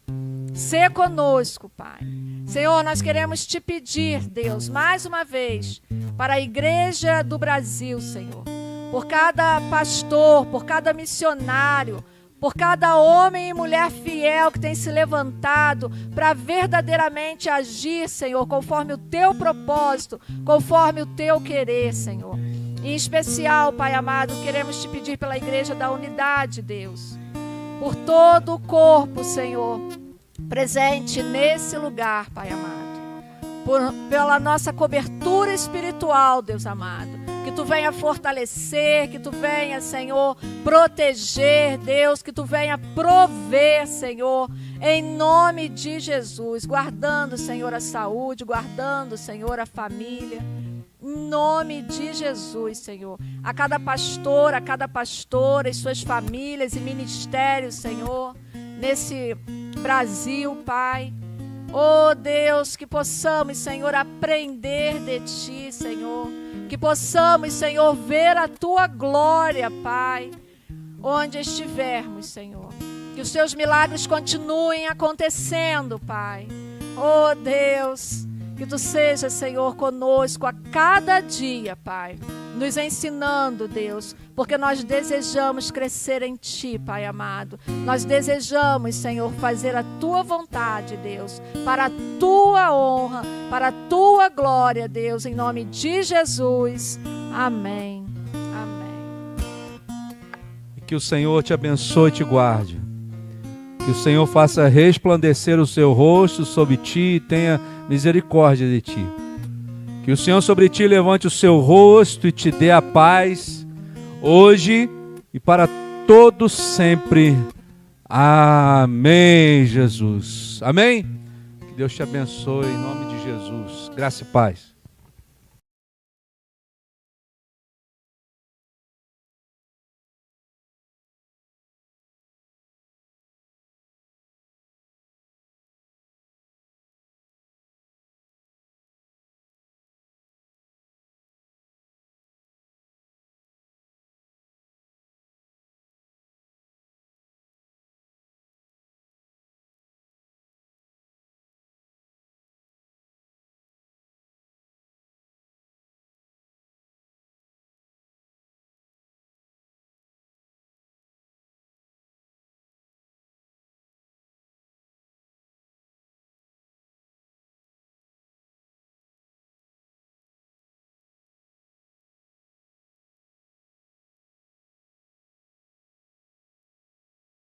Sê conosco, Pai. Senhor, nós queremos te pedir, Deus, mais uma vez, para a igreja do Brasil, Senhor. Por cada pastor, por cada missionário, por cada homem e mulher fiel que tem se levantado para verdadeiramente agir, Senhor, conforme o teu propósito, conforme o teu querer, Senhor. Em especial, Pai amado, queremos te pedir pela igreja da unidade, Deus, por todo o corpo, Senhor, presente nesse lugar, Pai amado, pela nossa cobertura espiritual, Deus amado, que tu venha fortalecer, que tu venha, Senhor, proteger, Deus, que tu venha prover, Senhor, em nome de Jesus, guardando, Senhor, a saúde, guardando, Senhor, a família, em nome de Jesus, Senhor, a cada pastora e suas famílias e ministérios, Senhor, nesse Brasil, Pai. Oh Deus, que possamos, Senhor, aprender de Ti, Senhor. Que possamos, Senhor, ver a Tua glória, Pai, onde estivermos, Senhor. Que os Teus milagres continuem acontecendo, Pai. Oh Deus, que Tu seja, Senhor, conosco a cada dia, Pai. Nos ensinando, Deus, porque nós desejamos crescer em Ti, Pai amado. Nós desejamos, Senhor, fazer a Tua vontade, Deus, para a Tua honra, para a Tua glória, Deus, em nome de Jesus. Amém. Amém. Que o Senhor te abençoe e te guarde. Que o Senhor faça resplandecer o seu rosto sobre ti e tenha misericórdia de ti. Que o Senhor sobre ti levante o seu rosto e te dê a paz, hoje e para todo sempre. Amém, Jesus. Amém? Que Deus te abençoe em nome de Jesus. Graça e paz.